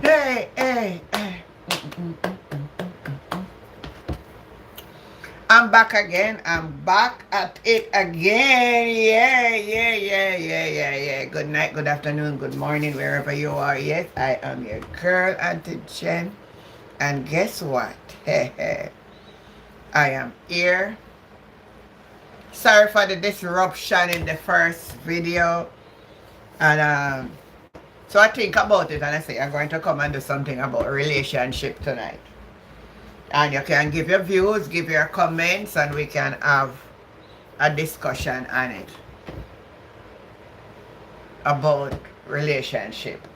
Hey, hey, hey. I'm back again. I'm back at it again. Yeah, yeah, yeah, yeah, yeah, yeah. Good night, good afternoon, good morning, wherever you are. Yes, I am your girl, Auntie Jen. And guess what? I am here. Sorry for the disruption in the first video. And so I think about it and I say I'm going to come and do something about relationship tonight. And you can give your views, give your comments, and we can have a discussion on it about relationship.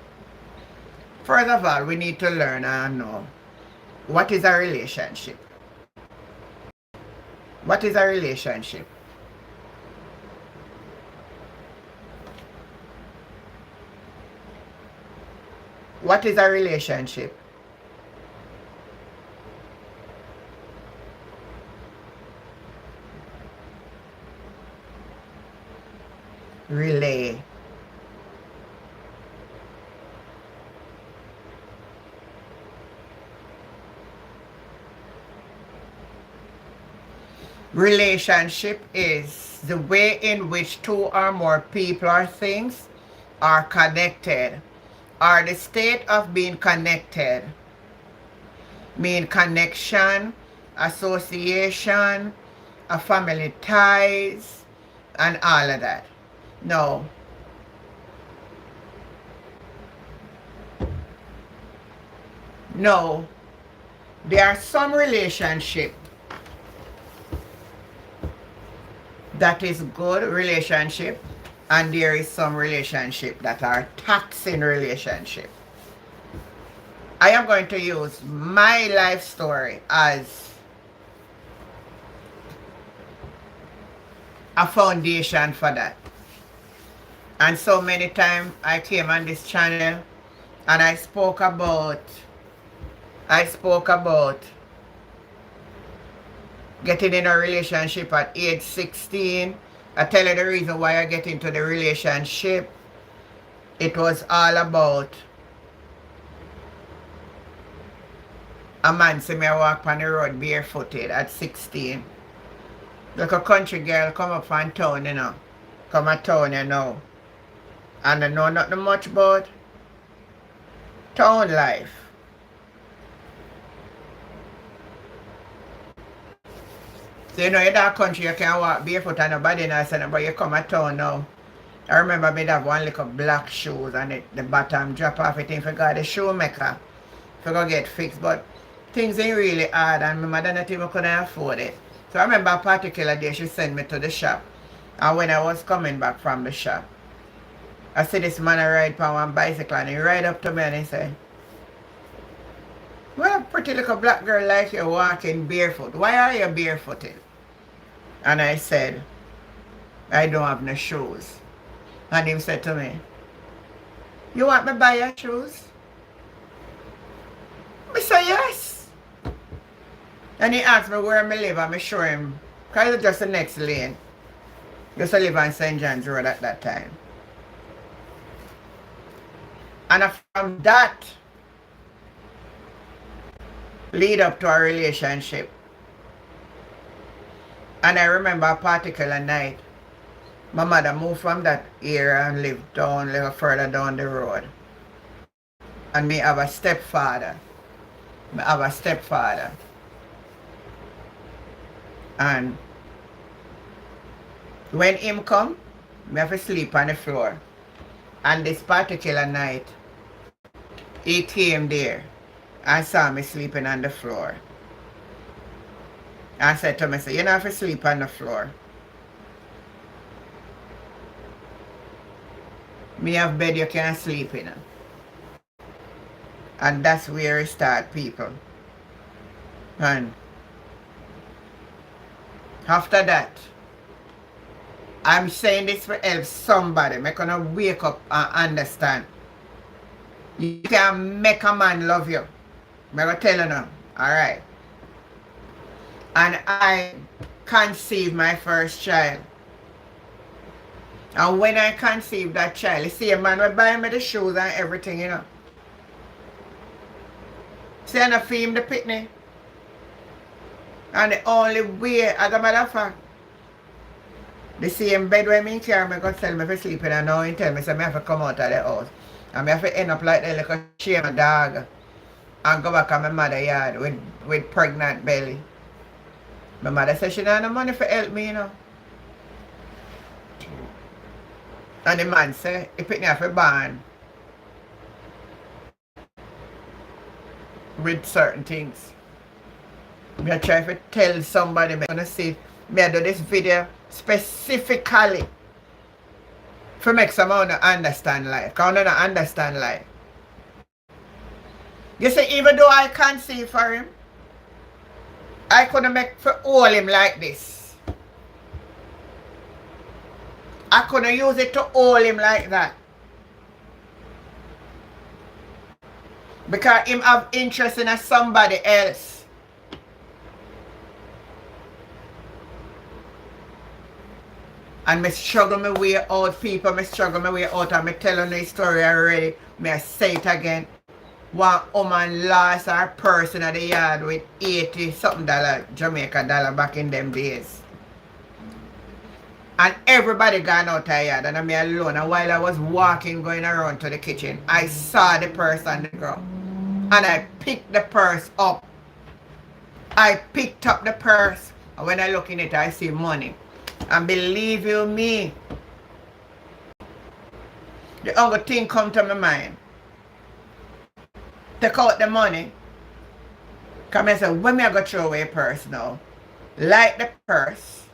First of all, we need to learn and know what is a relationship. What is a relationship? What is a relationship? Relay. Relationship is the way in which two or more people or things are connected, or the state of being connected, mean connection, association, a family ties, and all of that. No. No. There are some relationship that is good relationship, and there is some relationship that are toxic relationship. I am going to use my life story as a foundation for that. And so many times I came on this channel and I spoke about getting in a relationship at age 16. I tell you the reason why I get into the relationship. It was all about a man see me walk on the road barefooted at 16. Like a country girl come up from town, you know. Come a town, you know. And I know nothing much about town life. So you know in that country you can walk barefoot and nobody knows anything, but you come a town now. I remember me have one little black shoes and the bottom drop off it in for God the shoemaker. For go get fixed, but things ain't really hard and my mother not even couldn't afford it. So I remember a particular day she sent me to the shop. And when I was coming back from the shop, I see this man ride on one bicycle and he ride up to me and he said, "Well, a pretty little black girl like you walking barefoot. Why are you barefooted?" And I said, "I don't have no shoes." And he said to me, "You want me to buy your shoes?" I said, "Yes." And he asked me where I live and I show him, because it's just the next lane. Just to live on St. John's Road at that time. And from that, lead up to our relationship. And I remember a particular night, my mother moved from that area and lived down, a little further down the road. And me have a stepfather. And when him come, me have to sleep on the floor. And this particular night, he came there and saw me sleeping on the floor. And said to me, "You don't have to sleep on the floor. Me have bed you can sleep in." And that's where it start, people. And after that, I'm saying this to help somebody. I'm gonna wake up and understand. You can make a man love you. I'm gonna tell you now. Alright. And I conceived my first child. And when I conceived that child, you see a man will buy me the shoes and everything, you know. Say I feed him the pitney. And the only way, as a matter of fact, the same bed where me carry me go tell me for sleeping and now he tell me so I have to come out of the house. And I have to end up like the little shame dog and go back on my mother yard with pregnant belly. My mother said she don't have no money for help me, you know. And the man said, he picked me up a barn with certain things. Me I try to tell somebody, I'm gonna see, me I do this video specifically to make someone understand life. Because I don't understand life. You see, even though I can't see for him, I couldn't make for hold him like this. I couldn't use it to hold him like that. Because him have interest in somebody else. And me struggle my way out, people. Me struggle my way out. And me telling the story already. Me I say it again. One woman lost her purse in the yard with 80 something dollar, Jamaica dollar back in them days. And everybody gone out of the yard and I'm alone. And while I was walking, going around to the kitchen, I saw the purse on the ground. And I picked the purse up. I picked up the purse. And when I look in it, I see money. And believe you me, the other thing come to my mind. Take out the money. Come and say, when me I go throw away a purse now? Light the purse.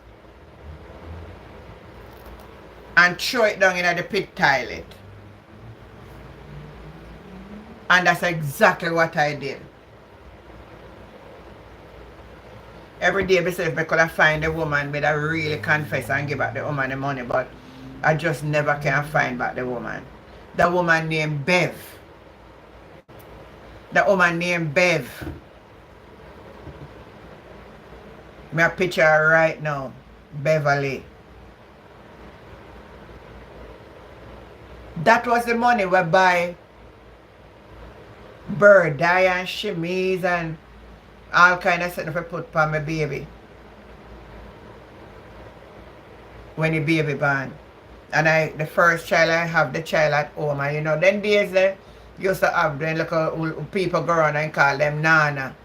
And throw it down in the pit toilet. And that's exactly what I did. Every day myself I could have find a woman but I really confess and give back the woman the money, but I just never can find back the woman. The woman named Bev. The woman named Bev. Me a picture her right now. Beverly. That was the money we buy bird dye and chemise and all kind of stuff I put for my baby. When the baby born. And the first child I have the child at home. And you know, them days they used to have them little people go around and call them Nana.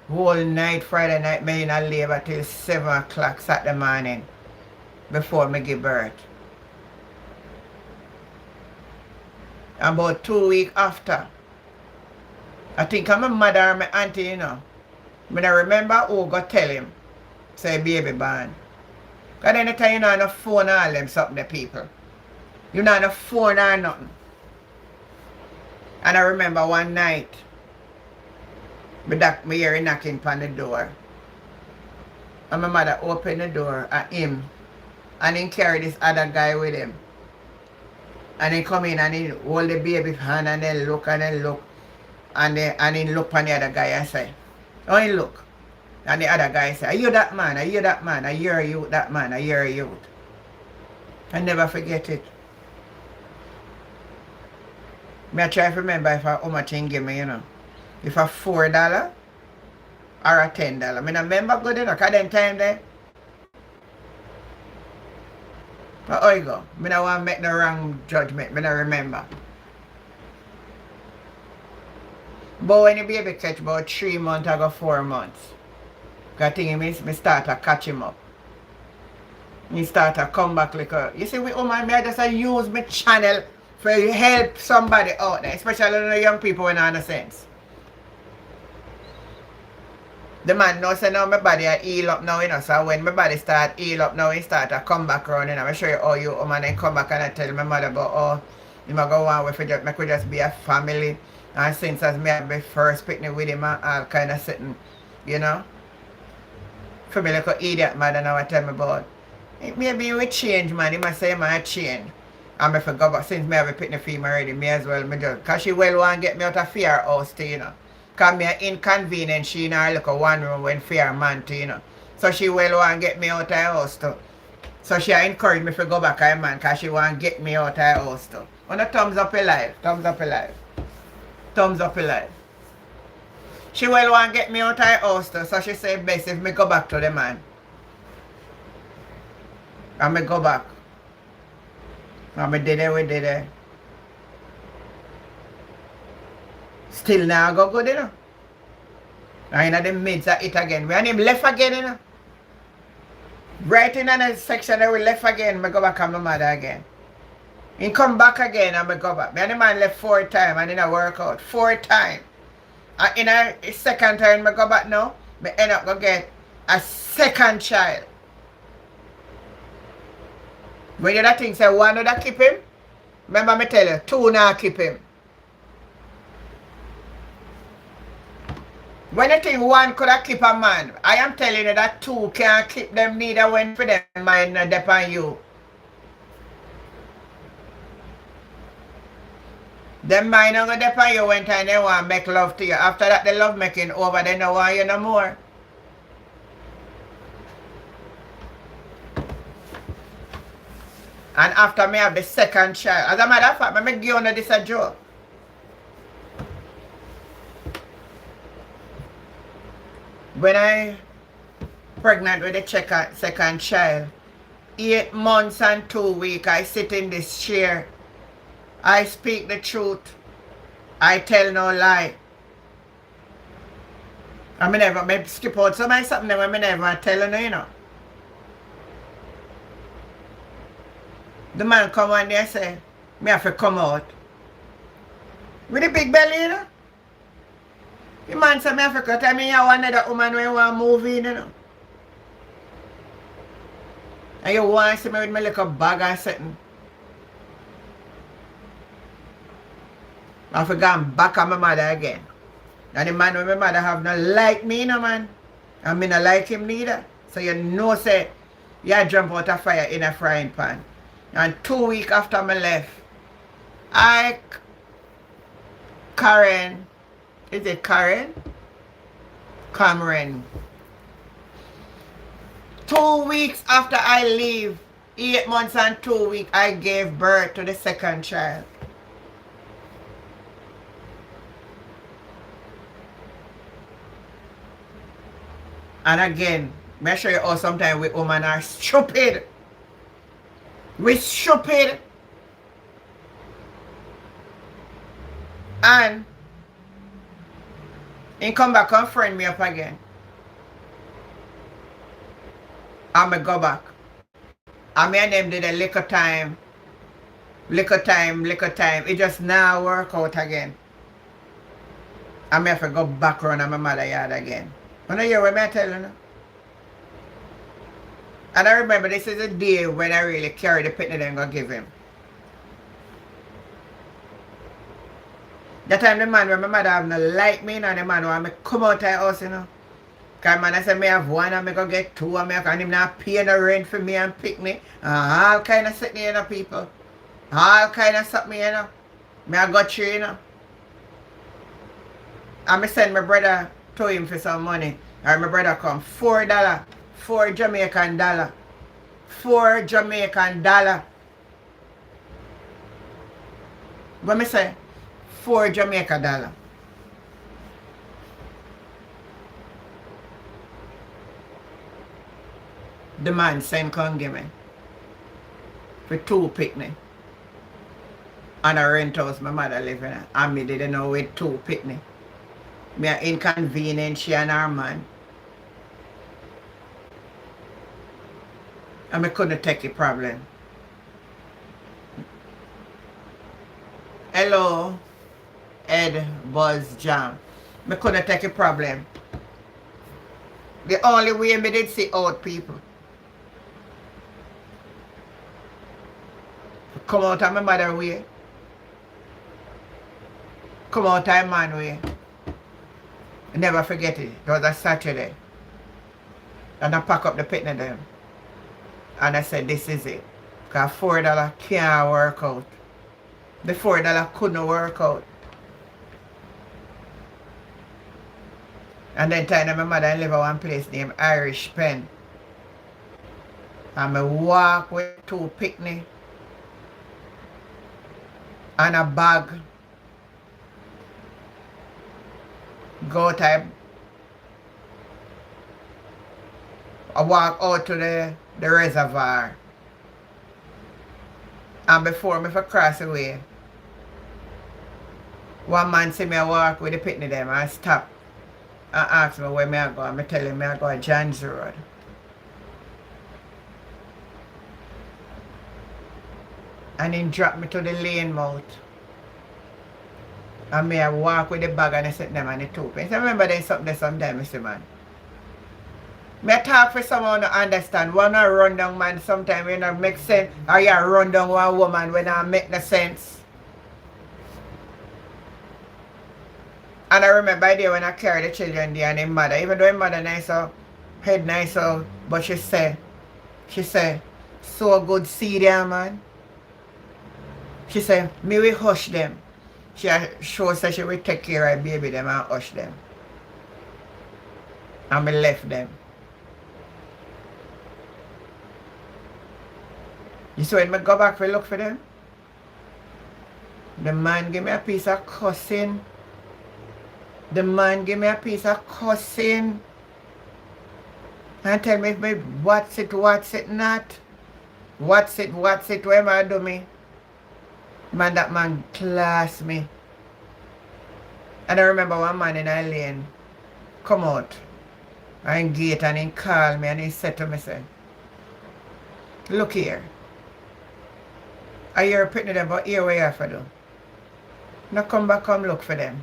Whole night, Friday night, me in a labor till 7 o'clock Saturday morning before me give birth. And about 2 weeks after, I think I'm my mother and my auntie, you know. When I remember who go tell him, say baby born. Because then the time you know no phone or all them something the people. You know no phone or nothing. And I remember one night, me hear knocking on the door. And my mother opened the door at him. And he carried this other guy with him. And he come in and he hold the baby's hand and then look and then look. And he look on the other guy and say, oh, he look. And the other guy say, are you that man? Are you that man? Are you that man? Are you? I never forget it. I try to remember how much he give me, you know. If a $4 or a $10. I remember good enough because then time there. But how you go? I don't want to make no wrong judgment. I don't remember. But when the baby catch about 3 months ago, 4 months, I think me start to catch him up. He start to come back like a, you see, with woman, I just use my channel for help somebody out there, especially the young people when I understand sense. The man knows say now my body I heal up now, you know, so when my body start heal up now, he start to come back around, you know. I show you how you woman then come back and I tell my mother about oh, you might go on with it, make we just be a family. And since as me have my first picnic with him and all kind of sitting, you know. For me like an idiot mother now I tell me about. Maybe we change man, he must say man change. And I forgot but since me have a picnic for him already, me as well, me just, cause she well want to get me out of fear house too, you know. Cause me inconvenient she in her little one room when fear man too, you know. So she well want to get me out of her house too. So she encouraged me to go back to her man cause she want to get me out of her house too. On a thumbs up alive, thumbs up alive. Thumbs up alive. She will want to get me out of her house too, so she said best if me go back to the man. And me go back. And me did it, we did it. Still now go good, you know. And in the midst of it again. And him left again, you know. Right in the section that we left again, me go back and my mother again. He come back again and me go back. Me and the man left 4 times and it didn't work out. 4 times. And in a second time me go back now, me end up go get a second child. When you that thing say one that keep him, remember me tell you, 2 now keep him. When you think 1 could have keep a man, I am telling you that 2 can't keep them neither when for them mind not depend on you. Them mind not gonna depend on you when time they want to make love to you. After that the love making over, they don't want you no more. And after me have the second child. As a matter of fact, I give you this a joke. When I pregnant with the second child, 8 months and 2 weeks, I sit in this chair. I speak the truth. I tell no lie. I never skip out something that I never tell you, you know. The man come on there and say, me have to come out. With a big belly, you know. The man said, me have to come. Tell me you want another woman when you want to move in, you know. And you want to see me with my little bag and something. I have to go back on my mother again. And the man with my mother have not like me, no man. And me not like him neither. So you know say, you jump out of fire in a frying pan. And 2 weeks after I left, Karen, is it Karen? Cameron. 2 weeks after I leave, 8 months and 2 weeks, I gave birth to the second child. And again, make sure you all sometimes we women are stupid. We stupid. And he come back and friend me up again. And me go back. And me and them did a little time. It just now work out again. And me have to go back around at my mother yard again. You know hear what I tell you now? And I remember this is a day when I really carry the picnic and go give him. That time the man when my mother have no like me, and the man want me come out of the house, you know. Because man I said me have 1 and me go get 2 and him not pay no rent for me and pick me. All kind of sitting, you know, people. All kind of something, you know. Me I got 3, you know. And me send my brother to him for some money. And my brother come $4. 4 Jamaican dollar. 4 Jamaican dollar. What me say? 4 Jamaican dollar. The man send come give me. For 2 picnic. And a rent house my mother live in. And me didn't know with 2 picnic. Me a inconvenience she and her man. And I couldn't take the problem. Hello, Ed Buzz Jam. I couldn't take a problem. The only way me did see out people. Come out of my mother way. Come out of my man way. Never forget it. It was a Saturday. And I pack up the picnic them. And I said, this is it. Because $4 can't work out. The $4 couldn't work out. And then time my mother live at one place named Irish Pen. And I walk with 2 picnic. And a bag. Go type. I walk out to the reservoir. And before me for cross away, one man see me walk with the pitney them and stop and ask me where me I go. And I tell him me I go to John's Road. And he drop me to the lane mouth. And me I walk with the bag and I sit them and the toothpaste. I remember there's something there sometimes, Mr. Man. Me talk for someone to understand. One a run down man sometimes you not make sense. Or you run down one woman when I make no sense. And I remember the day when I carry the children there and their mother, even though her mother nice out, head nice out, but she say, so good see them man. She say, me will hush them. She show say she will take care of baby them and hush them. And me left them. You see when I go back to look for them, the man give me a piece of cussing. The man give me a piece of cussing. And tell me what's it not. What's it, where am I do me? Man, that man class me. And I remember one man in our lane come out and gate and he called me and he said to me, say, look here. I hear pitney them, but here what you have to do. Now come back, come look for them.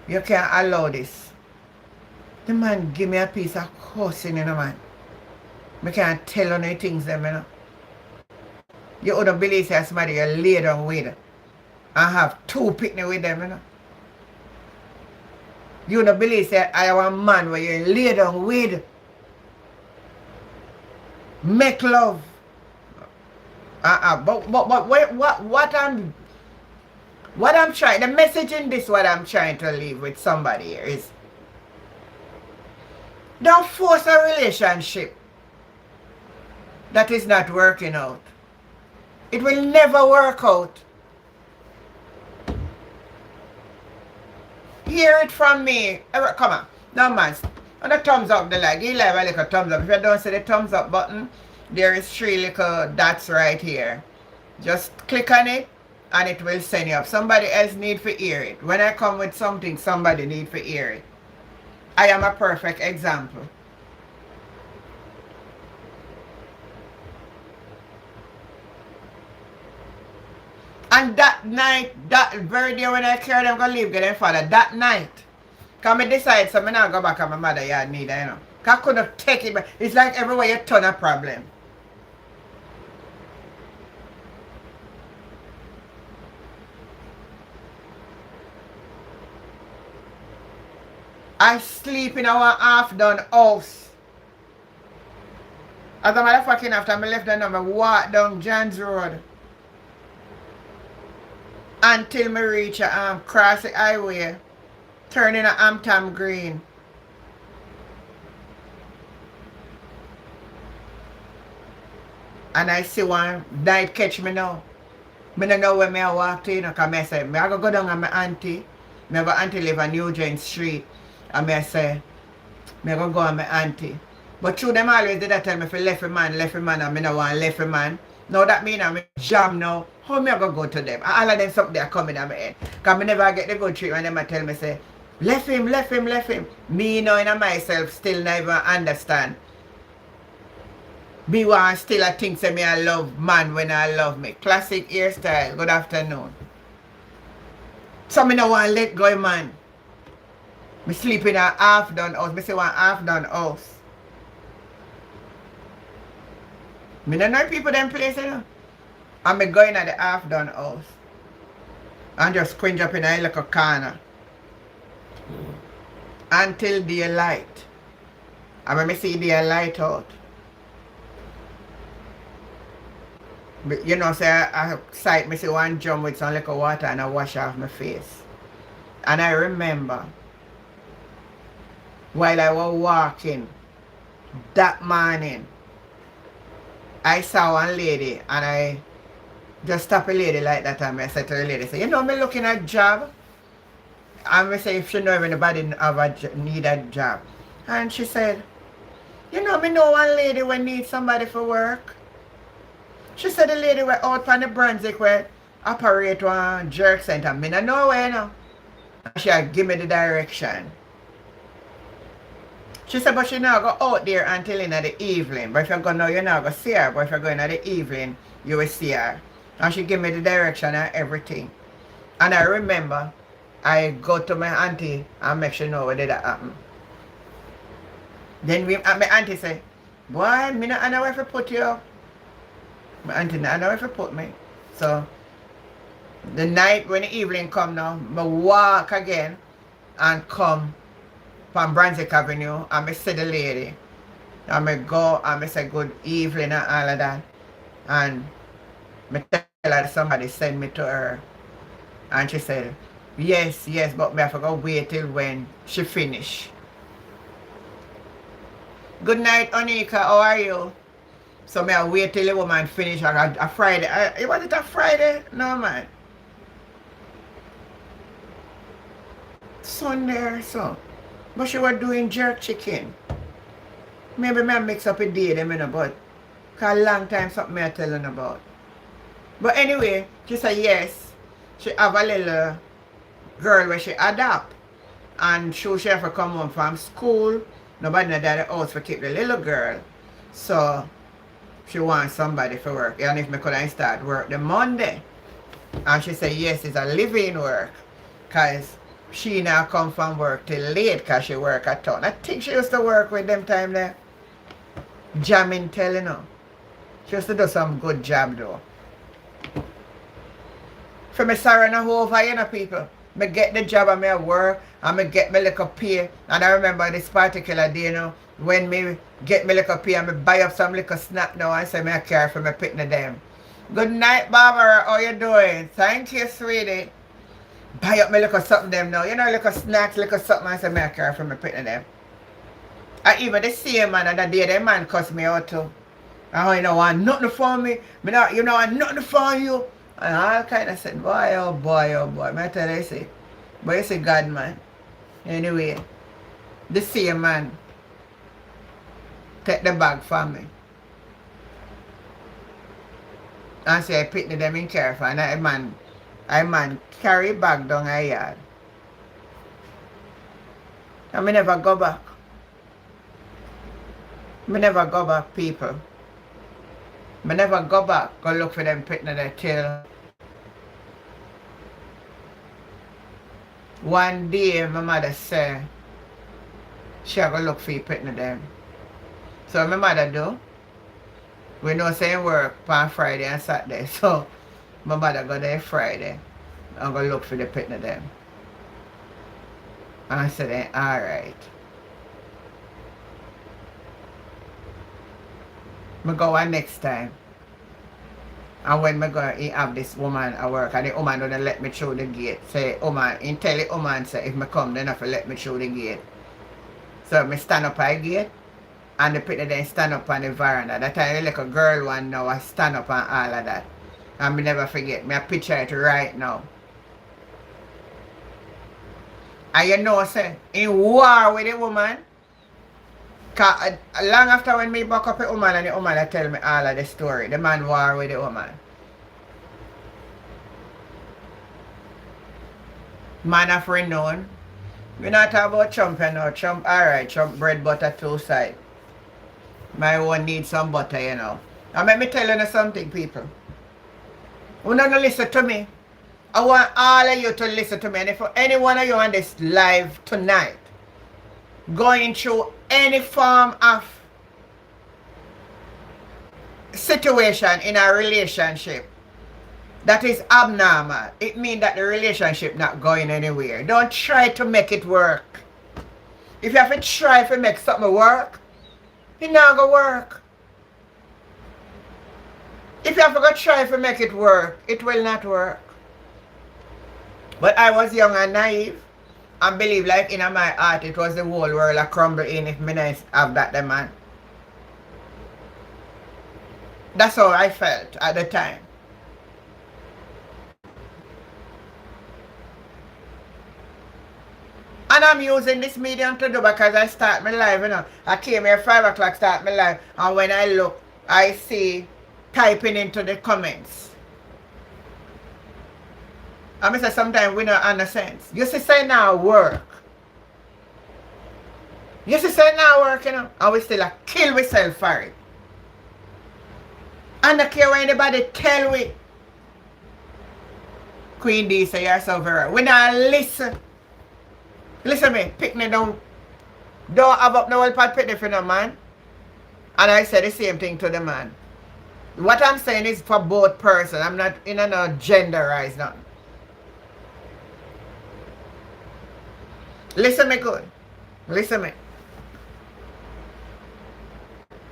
You can't allow this. The man give me a piece of cussing, you know, man. I can't tell on the things them, you know. You wouldn't believe that somebody you lay down with and have two pitney with them, you know. You wouldn't believe that I have a man where you lay down with, make love. But what I'm trying, the message in this, what I'm trying to leave with somebody here is, don't force a relationship that is not working out. It will never work out. Hear it from me. Come on. Now man, on the thumbs up the like. You like a little thumbs up. If you don't see the thumbs up button, there is 3 little dots right here. Just click on it and it will send you up. Somebody else need to hear it. When I come with something, somebody need to hear it. I am a perfect example. And that night, that very day when I carry them, go leave, get them father, that night, because I decide, so I not go back to my mother yard neither, you know. Because I couldn't take it back. It's like everywhere you turn a problem. I sleep in our half-done house. As a matter of fact, after I left the number, walk down John's Road until me reach cross the highway, turn in a Hampton Green. And I see one night catch me now. I don't know where I walk to, you know, because I say, I go down on my auntie. My auntie live on Eugene Street. And I say, I go on my auntie. But through them always did that tell me if I left a man, and I don't want left a man. Now that means I'm jam now. How am I going to go to them? All of them something they are coming at my head. Because I never get the good treatment and them tell me, say, left him. Me knowing myself still never understand. Me want still I think say me I love man when I love me. Classic hairstyle. Good afternoon. So me no want let go man. Me sleep in a half done house. Me say one half done house. Me don't know people them place, you know. And me going at the half done house. And just squinch up in a little corner. Until daylight. And when me see daylight out. You know, say I sight me see one drum with some little water and I wash off my face. And I remember while I was walking that morning, I saw one lady and I just stopped a lady like that and I said to the lady, say, you know me looking at job? I say if she know if anybody have need a job. And she said, you know, me know one lady when need somebody for work. She said the lady were out on the Brunswick where operate one jerk center. Me no know where now. And she give me the direction. She said, but she now go out there until in the evening. But if you go now, you now go see her. But if you go in the evening, you will see her. And she give me the direction and everything. And I remember, I go to my auntie and make sure know what did that happen. Then my auntie say, boy, me not know where to put you. My auntie not know where to put me. So, the night when the evening come now, I walk again and come from Brunswick Avenue and I see the lady. And I go and I say good evening and all of that. And I tell her somebody send me to her. And she said, yes, but me have to go wait till when she finish. Good night, Onika, how are you? So me I wait till the woman finish a Friday. Was it a Friday? No, man. Sunday or so. But she was doing jerk chicken. Maybe me mix up a day them in about. Cause a long time something me I telling about. But anyway, she said yes. She have a little girl where she adopt. And she have to come home from school. Nobody in the house to keep the little girl. So she wants somebody for work. And if me couldn't start work the Monday. And she said yes, it's a living work. Cause she now come from work till late because she work at town. I think she used to work with them time there. Jamming telling her. She used to do some good job though. For me sorry now over, you know, people. Me get the job and me work and me get me little pay. And I remember this particular day, you know, when me get me little pay and me buy up some little snack now and say me I care for me picking them. Good night, Barbara. How you doing? Thank you, sweetie. Buy up me little something them now. You know, little snacks, little something and say me I care for me picking them. And even the same man and the day the man cuss me out too. And you know want nothing for me. Me not, you know want nothing for you. And all kind of said, boy, oh boy, oh boy. I tell you, say, but you say God, man. Anyway, the same man take the bag from me. And say I pick them in careful. And I man carry bag down a yard. And me never go back. Me never go back, people. Me never go back, go look for them picking their tail. One day, my mother said, she go look for you picking them. So my mother do. We know saying work on Friday and Saturday. So my mother go there Friday and go look for the picking them. And I said, alright. I go on next time. And when I go have this woman at work and the woman don't let me through the gate. Say, woman, and tell the woman say if I come then have to let me through the gate. So I stand up at the gate and the people then stand up on the veranda. That time like a girl one now I stand up and all of that. And I never forget. I picture it right now. And you know say, in war with the woman. Cause long after when me back up the woman and the woman tell me all of the story. The man war with the woman. Man of renown. We not talk about Trump you know. Trump alright. Trump bread butter two side. My one need some butter, you know. And let me tell you something, people. You don't listen to me. I want all of you to listen to me. And if any one of you on this live tonight going through any form of situation in a relationship that is abnormal, it means that the relationship not going anywhere. Don't try to make it work. If you have to try to make something work, it not gonna work. If you have to go try to make it work, it will not work. But I was young and naive and believe like in my heart it was the whole world a crumble in if me not have that the man. That's how I felt at the time. And I'm using this medium to do because I start my live, I came here 5 o'clock, start my live. And when I look, I see typing into the comments. I say sometimes we don't understand. You see say now work. You see say now work, and we still kill ourselves for it. I don't care what anybody tell we. Queen D say you're so very. We not listen. Listen me, picnic don't have up no whole pot picnic for no man. And I say the same thing to the man. What I'm saying is for both persons. I'm not in a no genderized nothing. Listen me good. Listen me.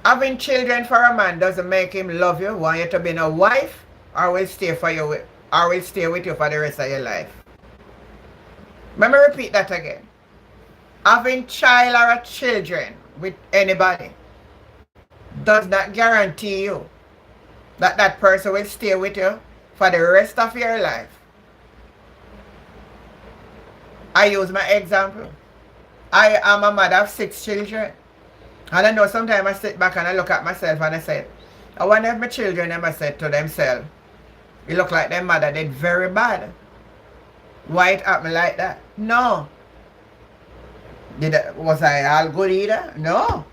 Having children for a man doesn't make him love you, want you to be a wife, or will stay for you with, or will stay with you for the rest of your life. Let me repeat that again. Having child or children with anybody does not guarantee you that that person will stay with you for the rest of your life. I use my example. I am a mother of 6 children. And I know sometimes I sit back and I look at myself and I say, I wonder if my children ever said to themselves, it look like their mother did very bad. Why it happened like that? No. Was I all good either? No.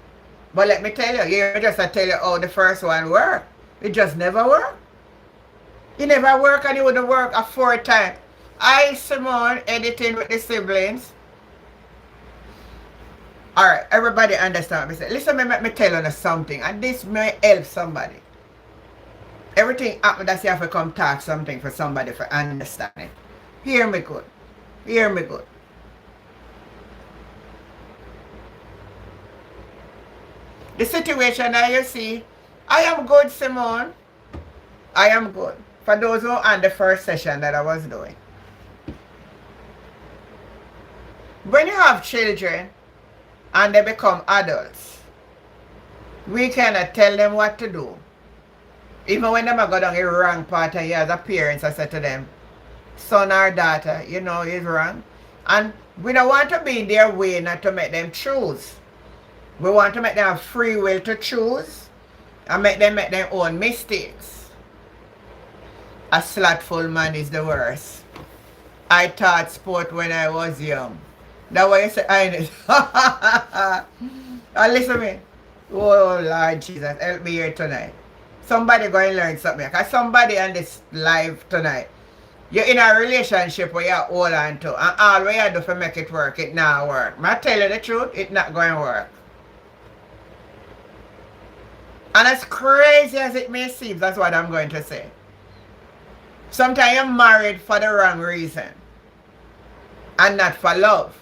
But let me tell you, I tell you how the first one worked. It just never worked. It never worked, and it wouldn't work a 4th time. I, Simone, editing with the siblings. Alright, everybody understand what I say. Listen, let me tell you something, and this may help somebody. Everything happen that you have to come talk something for somebody for understand it. Hear me good. Hear me good. The situation that you see, I am good, Simone. I am good. For those who are on the first session that I was doing. When you have children and they become adults, we cannot tell them what to do. Even when they go down the wrong part and you as a parent, I said to them, son or daughter, you know is wrong. And we don't want to be in their way not to make them choose. We want to make them have free will to choose and make them make their own mistakes. A slothful man is the worst. I taught sport when I was young. That's why you say, listen to me. Oh, Lord Jesus, help me here tonight. Somebody go and learn something. Because somebody on this live tonight, you're in a relationship where you hold on to, and all we you do to make it work, it not work. I tell you the truth, it not going to work. And as crazy as it may seem, that's what I'm going to say. Sometimes you're married for the wrong reason. And not for love.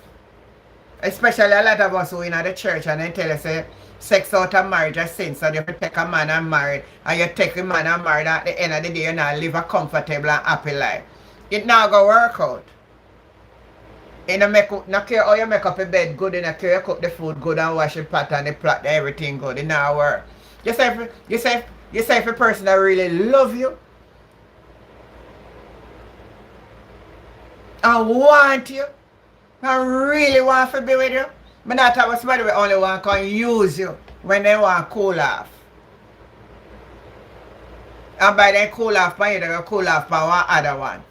Especially a lot of us who in the church and they tell us say sex out of marriage is sin. So you take a man and married and you take a man and married at the end of the day you now live a comfortable and happy life. It not go work out. You not care how you make up a bed good, you not care you cook the food good and wash the pot and the plot everything good. It not work. You say if a person that really love you and want you and really want to be with you, but not have somebody who only want to use you when they want to cool off. And by then cool off by you, they will cool off by one other one.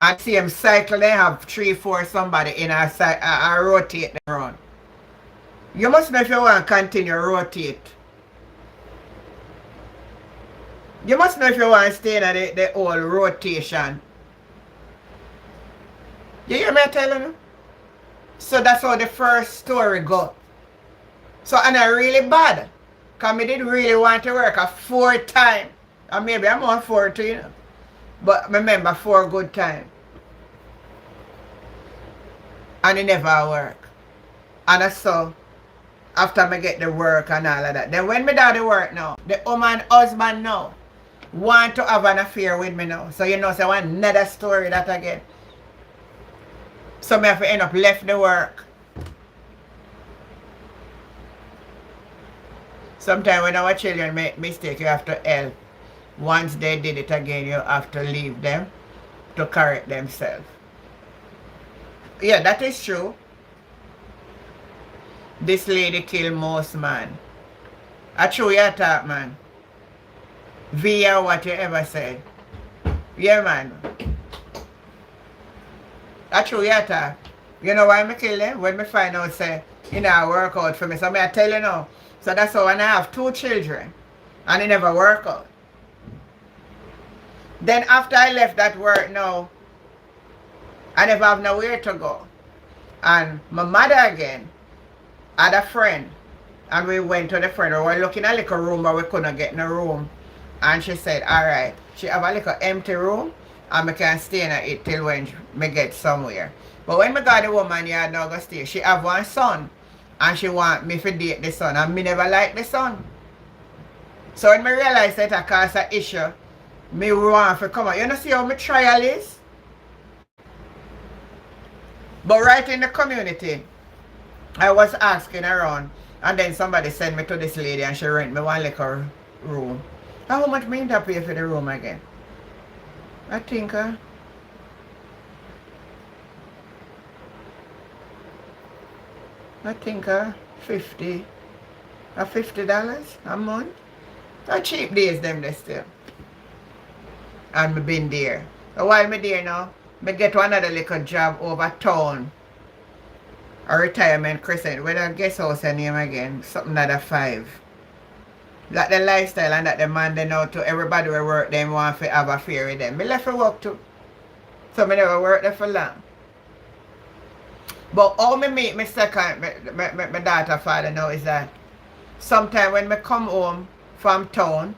And same cycle they have 3, 4 somebody in a rotate them around. You must know if you want to continue rotate. You must know if you want to stay in the whole rotation. You hear me telling you? So that's how the first story go. So and I really bad. Because I did really want to work a 4th time. And maybe I'm on 4 too, you know. But remember 4 good time. And it never work. And so after I get the work and all of that. Then when me do the work now, the woman husband now want to have an affair with me now. So you know, so another story that again. So me have to end up left the work. Sometimes when our children make mistake, you have to help. Once they did it again, you have to leave them to correct themselves. Yeah, that is true. This lady kill most man. I true you talk, man. Via what you ever said. Yeah, man. I true you talk. You know why me kill them? When me find out say, you know, work out for me. So me I tell you now. So that's how when I have 2 children and it never work out. Then after I left that work now, I never have nowhere to go. And my mother again had a friend. And we went to the friend. We were looking at a little room, but we couldn't get in a room. And she said, all right, she have a little empty room and I can stay in it till when me get somewhere. But when me got the woman here now go stay, she have one son and she want me to date the son and me never like the son. So when me realize that I cause an issue, me want to come out. You know see how my trial is? But right in the community, I was asking around and then somebody sent me to this lady and she rent me one little room. How much me to pay for the room again? I think $50 a month. A cheap days them they still. And me been there. So while me there now, me get one other little job over town. A retirement crescent. Whether I guess house her name again. Something other 5. Like the lifestyle and that the man they know to everybody who work them want to have a fear with them. Me left for work too. So me never work there for long. But how me meet my second, my daughter father now is that sometime when me come home from town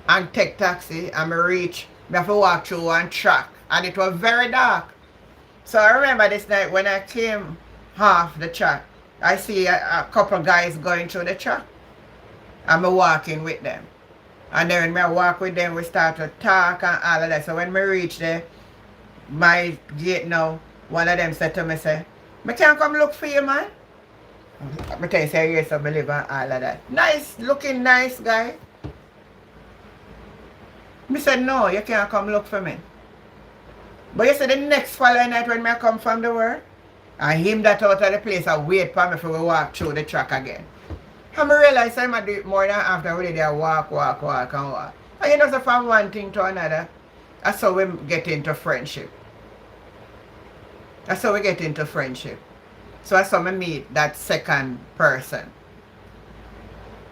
and take taxi and me reach, me have to walk through one track and it was very dark. So I remember this night when I came half the track, I see a couple guys going through the track. I'm walking with them. And then when I walk with them, we start to talk and all of that. So when we reach there, my gate now, one of them said to me, say, I can't come look for you, man. I tell you, say, yes, I believe and all of that. Nice, looking nice guy. I said, no, you can't come look for me. But you said the next following night when I come from the work, and him that out of the place, I wait for me before we walk through the track again. And I realize I'm do it more than after we did walk. And you know, so from one thing to another, that's how we get into friendship. That's how we get into friendship. So that's how I meet that second person.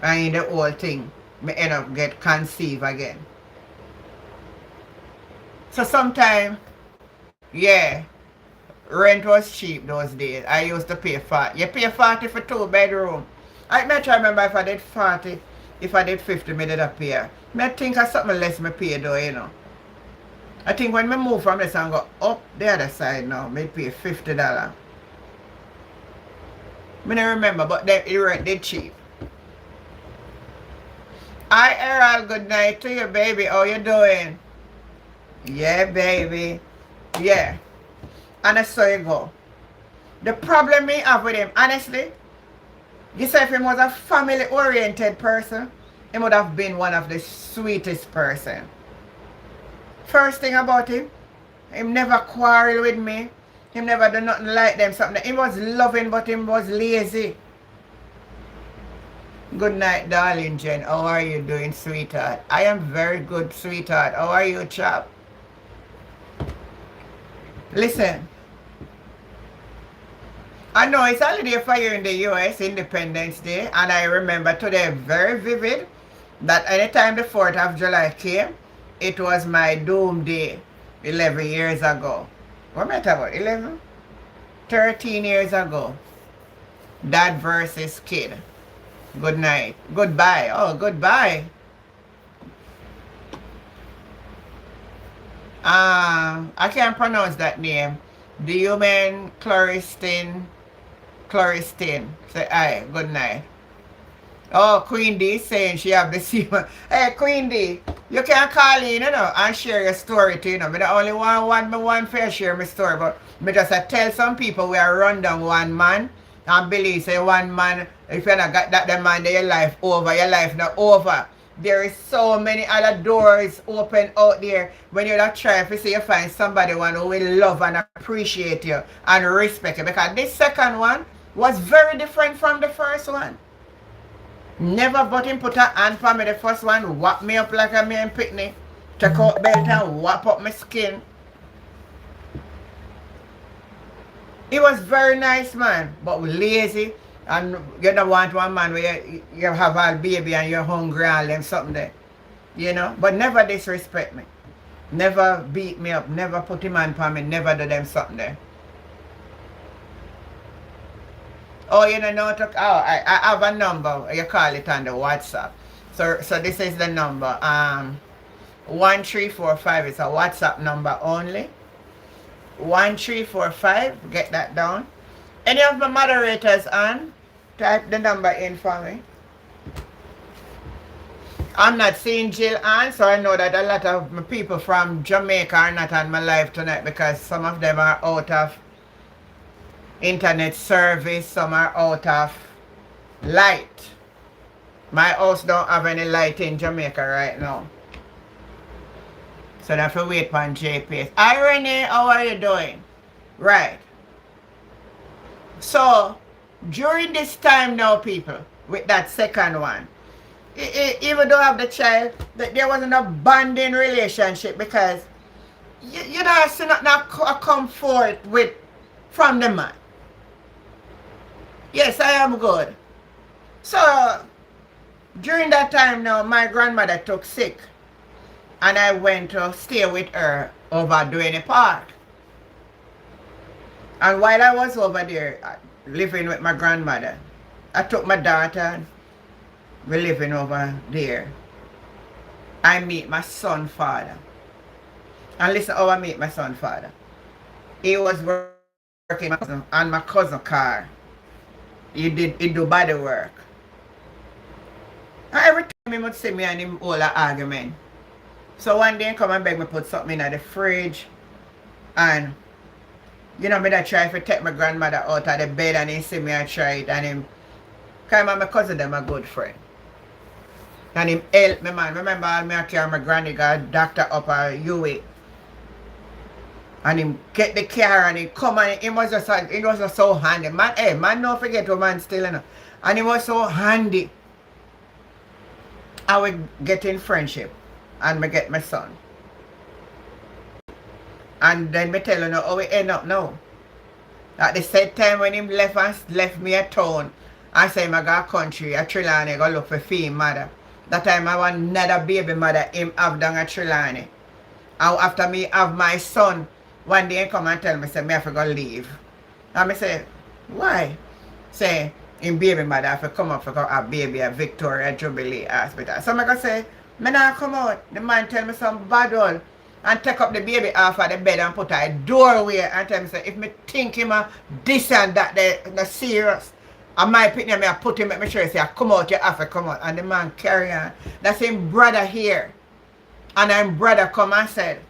And in the whole thing, I end up get conceived again. So sometimes, yeah, rent was cheap those days. I used to pay 40. You pay 40 for 2 bedroom. I try to remember if I did 40, if I did 50, me did a pay. I think of something less me pay though, you know. I think when me move from this and go up the other side now, me pay $50. I don't remember, but the rent did cheap. Hi Errol, good night to you, baby. How you doing? Yeah, baby. Yeah. And that's how you go. The problem me have with him, honestly, you say if he was a family-oriented person, he would have been one of the sweetest person. First thing about him never quarrel with me. He never do nothing like them. Something. He was loving, but he was lazy. Good night, darling Jen. How are you doing, sweetheart? I am very good, sweetheart. How are you, chap? Listen. I know it's holiday for you in the US, Independence Day, and I remember today very vivid that anytime the 4th of July came, it was my doom day 11 years ago. What am I talking about? 11? 13 years ago. Dad versus kid. Good night. Goodbye. Oh, goodbye. I can't pronounce that name. The human Cloristin. Say aye, good night. Oh, Queen D saying she have the same. Hey, Queen D, you can call in, you know, and share your story too, you know. I don't only want fair share my story, but I just tell some people we are run down one man and believe say one man, if you not got that the man, then your life over, your life not over. There is so many other doors open out there. When you not try, if you see you find somebody one who will love and appreciate you and respect you. Because this second one was very different from the first one. Never but him put a hand for me. The first one whap me up like a man picnic. Take out belt and whap up my skin. He was very nice man, but lazy. And you don't want one man where you have a baby and you're hungry and them something there. You know? But never disrespect me. Never beat me up. Never put him on for me. Never do them something there. Oh, you don't know to, I have a number. You call it on the WhatsApp. So this is the number. 1345 is a WhatsApp number only. 1345. Get that down. Any of my moderators on? Type the number in for me. I'm not seeing Jill on, so I know that a lot of my people from Jamaica are not on my live tonight because some of them are out of internet service, some are out of light. My house don't have any light in Jamaica right now. So I have to wait for JPS. Hi Renee, how are you doing? Right. So during this time now, people, with that second one, even though I have the child, there wasn't a bonding relationship because you know, it's not a comfort with from the man. Yes, I am good. So during that time now, my grandmother took sick and I went to stay with her over Duane Park. And while I was over there living with my grandmother, I took my daughter, we're living over there. I meet my son's father. And listen how I meet my son's father. He was working on my cousin's car. He do body work. And every time he would see me and him hold an argument. So one day he come and beg me put something in the fridge. And you know, me that try to take my grandmother out of the bed and he see me I try it and him come and my cousin them a good friend. And him help me man. Remember all me I carry my granny got doctor up a UA. And him get the car and he come and it was just so handy. Man, hey, man don't forget what man still you know. And it was so handy. I would get in friendship and me get my son. And then me tell you now how we end up now. At the same time when him left me a town, I say I go country, a Trelawney go look for him mother. That time I want another baby mother him have down a Trelawney. And after me have my son, one day he come and tell me say me have to go leave. And I say, why? Say him baby mother have to come up for go have baby at Victoria Jubilee Hospital. So I go say, me not come out. The man tell me some bad all. And take up the baby off of the bed and put her a doorway and tell me say if me think him a this and that they serious. And my picture me I put him make me sure say come out, you have to come out. And the man carry on. That's him brother here. And him brother come and said,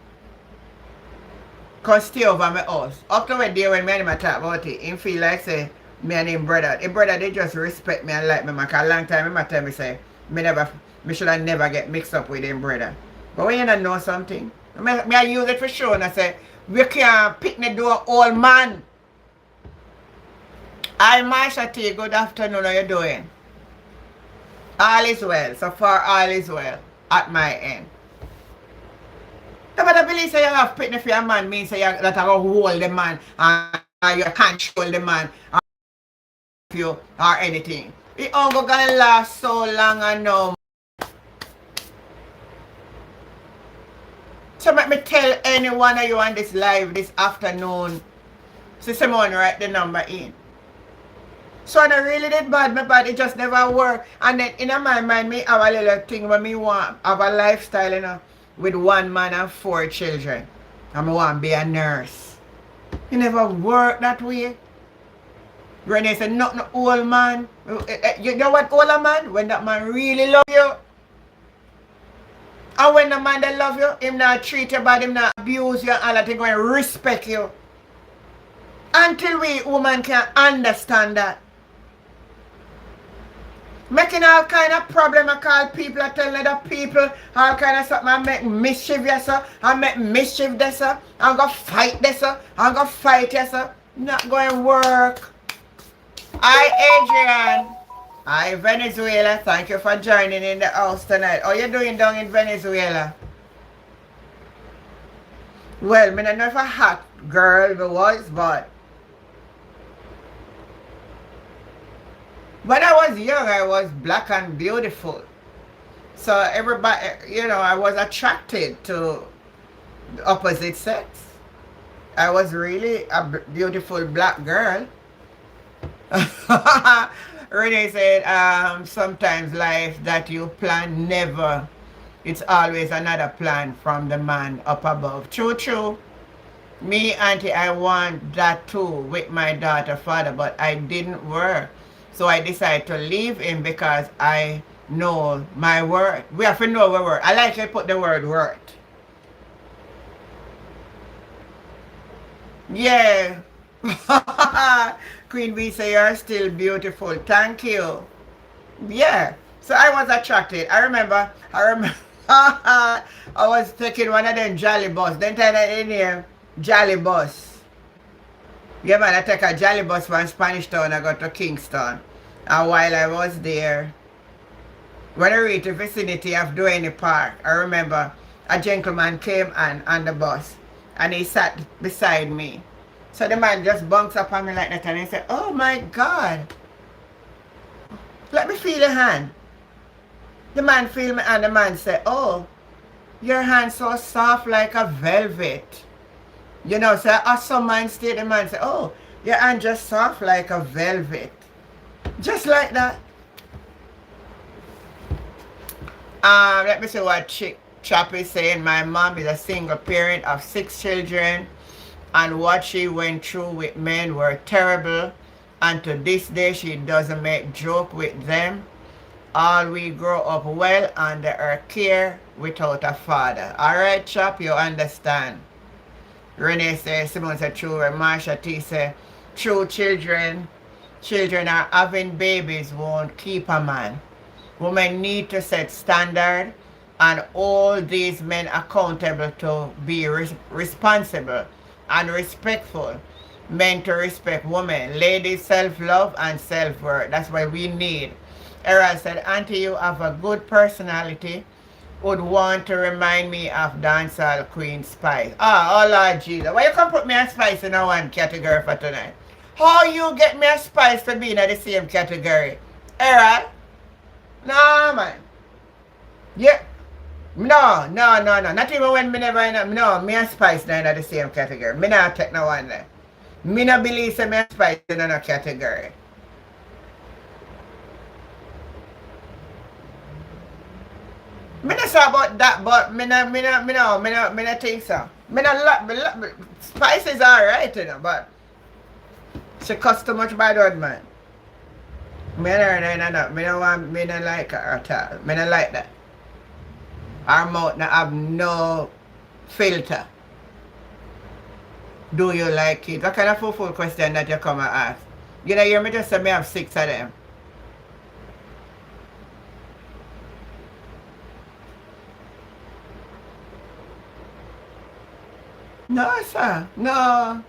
come stay over my house. Up to the day when me and him talk about it, him feel like say me and him brother. Him brother they just respect me and like me. Because a long time him tell me say me should have never get mixed up with him brother. But when you don't know something, I use it for sure and I say, we can't pick the door old man. Hi Marsha T, good afternoon, how you doing? All is well, so far all is well at my end. But I believe say you have pick for your man means say you that I go hold the man and you control the man or you or anything. It all gonna last so long and now. So let me tell any one of you on this live this afternoon. So someone write the number in. So I really did bad, my body just never work. And then in my mind, me have a little thing when me want have a lifestyle, you know, with one man and 4 children. And I want to be a nurse. It never work that way. Renee said, not no old man. You know what older man? When that man really love you. And when the man that love you, him not treat you bad, him not abuse you, and all that thing going respect you. Until we woman can understand that. Making all kind of problem. I call people, I tell other people all kind of stuff. I make mischief, yes, sir. I make mischief, this, sir. I'm going to fight, this, sir. I'm going to fight, yes, sir. Not going to work. Hi, Adrian. Hi, Venezuela. Thank you for joining in the house tonight. How you doing down in Venezuela? Well, I don't know if a hot girl it was, but when I was young, I was black and beautiful. So everybody, I was attracted to the opposite sex. I was really a beautiful black girl. Renee said, sometimes life that you plan never. It's always another plan from the man up above. True, true. Me, auntie, I want that too with my daughter, father, but I didn't work. So I decided to leave him because I know my worth. We have to know our worth. I like to put the word worth. Yeah. Queen B say you're still beautiful. Thank you. Yeah. So I was attracted. I remember I was taking one of them jolly bus. Then turn it in here. Jolly bus. Yeah man, I take a jolly bus from Spanish Town. I go to Kingston. And while I was there, when I reached the vicinity of Duane Park, I remember a gentleman came on the bus and he sat beside me. So the man just bounced up on me like that and he said, oh my God, let me feel your hand. The man feel me and the man said, oh, your hand so soft like a velvet. You know, so some man stayed, the man said, oh, your hand just soft like a velvet. Just like that. Let me see what Chap is saying. My mom is a single parent of 6 children, and what she went through with men were terrible, and to this day she doesn't make joke with them. All we grow up well under her care without a father. Alright, Chap, you understand. Renee says, Simone said true, and Marsha T said, true, children are having babies won't keep a man. Women need to set standard and hold these men accountable to be responsible and respectful. Men to respect women. Ladies, self-love and self-worth. That's what we need. Errol said, Auntie, you have a good personality. Would want to remind me of dancehall Queen Spice. Oh Lord Jesus. Why you can't put me a Spice in a one category for tonight? How you get me a Spice to be in the same category? Errol? No, man. Yeah. No. Not even when me never, no, me and Spice not in the same category. Me not take no one there. Me not believe say me and Spice in a category. Me not say about that, but me not think so. Me not Spice is alright, but she cost too much bad word, man. Me don't like her at all. Me don't like that. Our mouth not have no filter. Do you like it? What kind of full question that you come and ask? You know, hear me just say me have 6 of them. No, sir. No.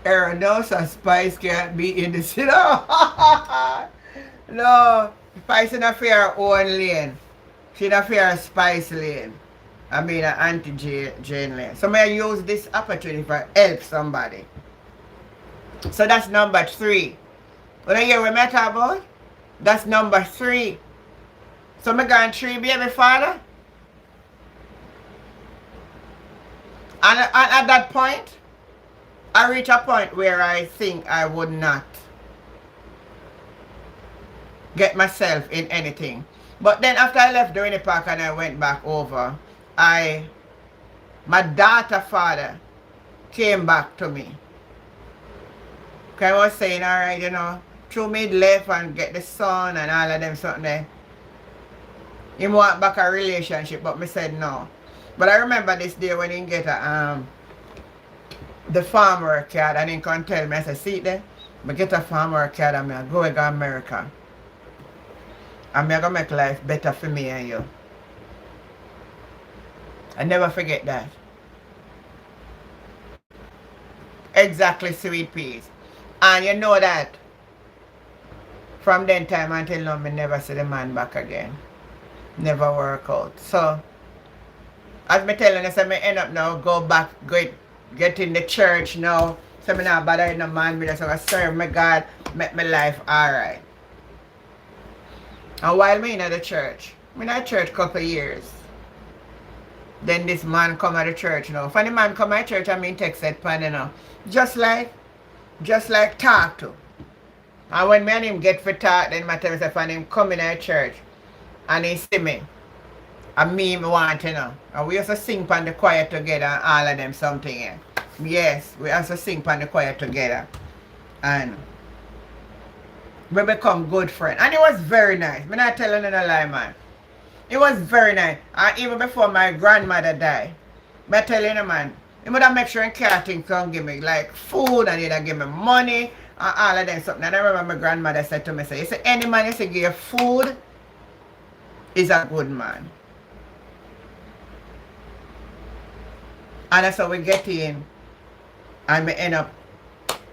Aaron, no, sir. Spice can't be in the city. No. Spice not for her own lane. She not for her Spice lane. I mean, an anti-Jane lane. So may I use this opportunity for help somebody. So that's number 3. When I hear what I talk about, that's number 3. So me going 3 baby father. And at that point, I reach a point where I think I would not get myself in anything. But then after I left Duane Park and I went back over, my daughter father came back to me. Because I was saying, alright, you know, through me left and get the son and all of them something there. He want back a relationship, but me said no. But I remember this day when he get the farm work card and he can tell me, I said, see there, I get a farmer academy and go to America. And I'm going to make life better for me and you. I never forget that. Exactly, sweet peas. And you know that from then time until now, I never see the man back again. Never work out. So, as me telling you, so me end up now, go back, get in the church now. So me not bother no man, me just serve my God, make my life alright. And while me in the church, me in the church couple years. Then this man come at the church now. Funny man come at church, I mean text that pan, you know. Just like talk to. And when me and him get for talk, then my tell me say him come in the church and he see me. And me want, you know. And we also sing pan the choir together and all of them something, yeah. Yes, we also sing pan the choir together. And we become good friends. And it was very nice. I'm not telling you no lie, man. It was very nice. And even before my grandmother died, I tell you, man, he would have make sure and care things come give me like food and he'd give me money and all of them something. And I remember my grandmother said to me, say, you say any man you say give you food is a good man. And that's how we get in and we end up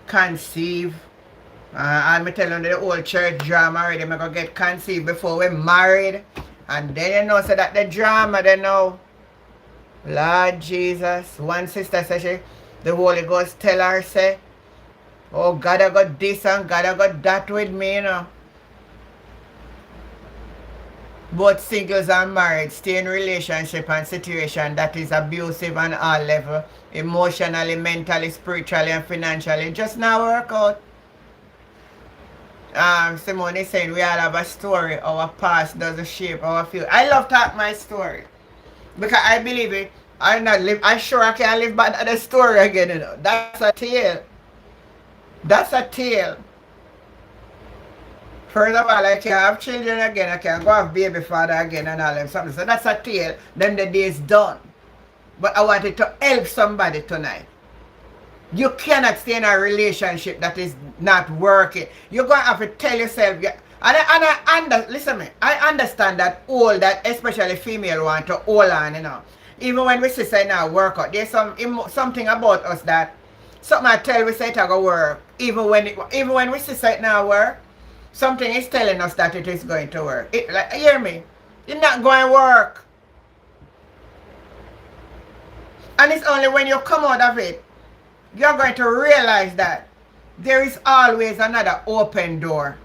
conceive. And me tell you the whole church drama already, I'm going to get conceived before we married. And then you know, so that the drama, they know. Lord Jesus. One sister said the Holy Ghost tell her, say, oh, God I got this and God I got that with me, you know. Both singles and married stay in relationship and situation that is abusive on all level, emotionally, mentally, spiritually, and financially. Just now work out. Simone is saying we all have a story. Our past doesn't shape our future. I love talk my story because I believe it. I sure I can't live by the story again. You know, that's a tale. That's a tale. First of all, I can't have children again. I can't go have baby father again and all them something. So that's a tale. Then the day is done. But I wanted to help somebody tonight. You cannot stay in a relationship that is not working. You're going to have to tell yourself. Listen to me. I understand that all that, especially female, want to hold on, you know. Even when we say now work out, there's something about us that something I tell we say it go work. Even when we say it now work, something is telling us that it is going to work. Hear me? It's not going to work. And it's only when you come out of it, you're going to realize that there is always another open door.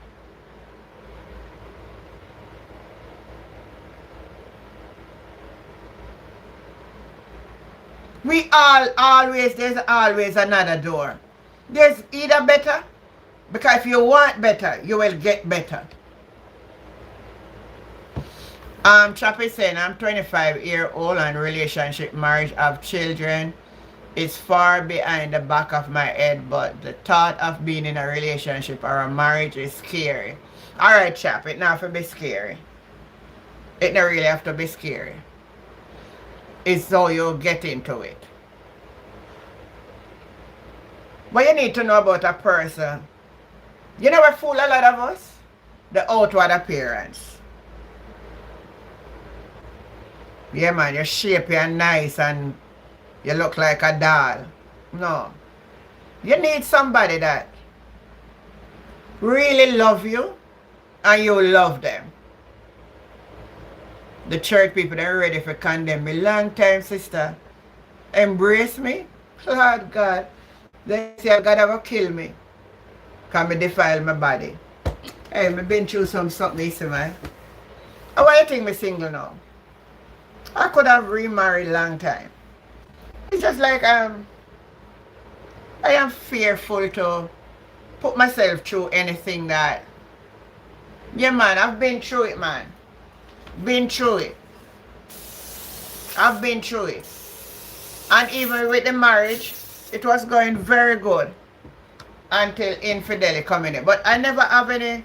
There's always another door. There's either better, because if you want better, you will get better. Chappie saying, I'm 25-year-old and relationship, marriage, have children. It's far behind the back of my head, but the thought of being in a relationship or a marriage is scary. Alright, chap, it not have to be scary. It not really have to be scary. It's how you get into it. But you need to know about a person. You know what fool a lot of us? The outward appearance. Yeah, man, you're shapy and nice and you look like a doll. No. You need somebody that really love you and you love them. The church people, they're ready for condemn me. Long time, sister. Embrace me. Lord God. They say God ever kill me. Can me defile my body. Hey, me been through something this man. Why you think me single now? I could have remarried long time. It's just like I am fearful to put myself through anything that. Yeah, man, I've been through it, man. Been through it. I've been through it. And even with the marriage, it was going very good until infidelity coming in. But I never have any.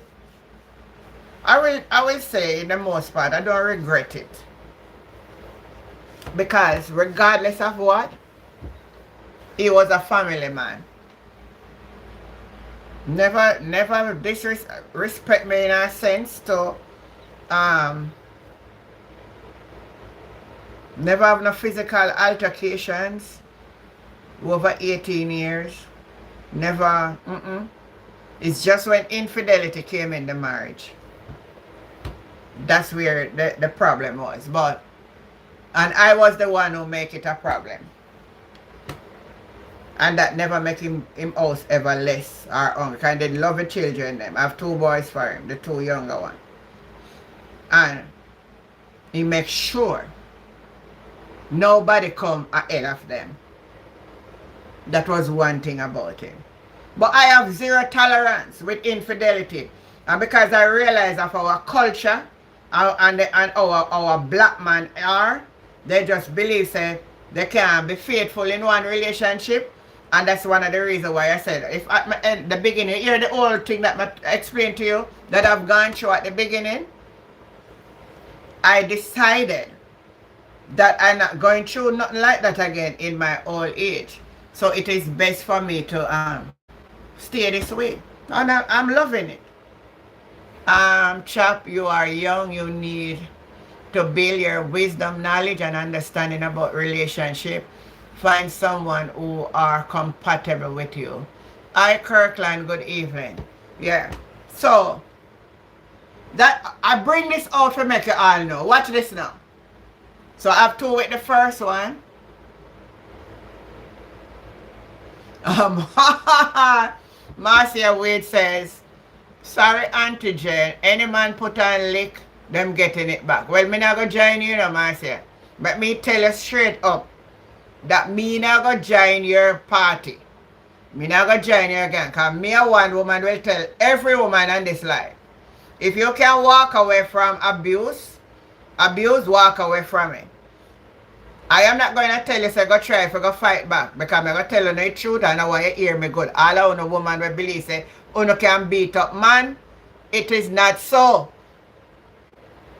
I will say, in the most part, I don't regret it. Because regardless of what, he was a family man. Never disrespect me in a sense to um never have no physical altercations over 18 years. Never. It's just when infidelity came in the marriage. That's where the problem was. And I was the one who make it a problem. And that never make him house ever less or hungry. Because they love the children them. I have two boys for him, the two younger ones. And he makes sure nobody come ahead of them. That was one thing about him. But I have zero tolerance with infidelity. And because I realize of our culture and our black man are, they just believe say they can't be faithful in one relationship. And that's one of the reasons why I said, if at the beginning, you hear the whole thing that I explained to you, that I've gone through at the beginning, I decided that I'm not going through nothing like that again in my old age. So it is best for me to stay this way. And I'm loving it. Chap, you are young, you need to build your wisdom, knowledge, and understanding about relationship. Find someone who are compatible with you. Hi, Kirkland, good evening. Yeah. So, that I bring this out to make you all know. Watch this now. So, I have two with the first one. Marcia Wade says, sorry, Auntie Jane, any man put on lick, them getting it back. Well, me not go join you, Marcia. But me tell you straight up that me not go join your party. Me not go join you again. Because me a one woman will tell every woman on this life. If you can walk away from abuse, walk away from it. I am not going to tell you, say, go try if you go fight back. Because I'm going to tell you the truth and I want you to hear me good. All of you woman will believe, say, you can beat up man. It is not so.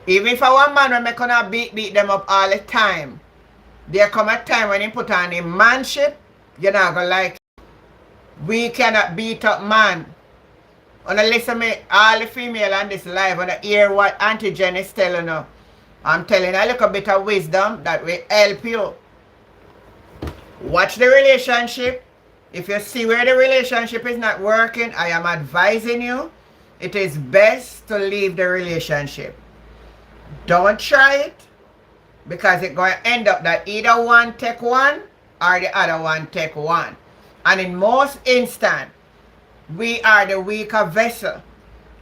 Even if I want man, when I cannot beat them up all the time. There come a time when you put on a manship, you're not going to like it. We cannot beat up man. When I listen to me, all the female on this live, when I hear what Auntie Jen is telling you, I'm telling you a little bit of wisdom that will help you. Watch the relationship. If you see where the relationship is not working, I am advising you, it is best to leave the relationship. Don't try it, because it's going to end up that either one take one or the other one take one. And in most instances, we are the weaker vessel.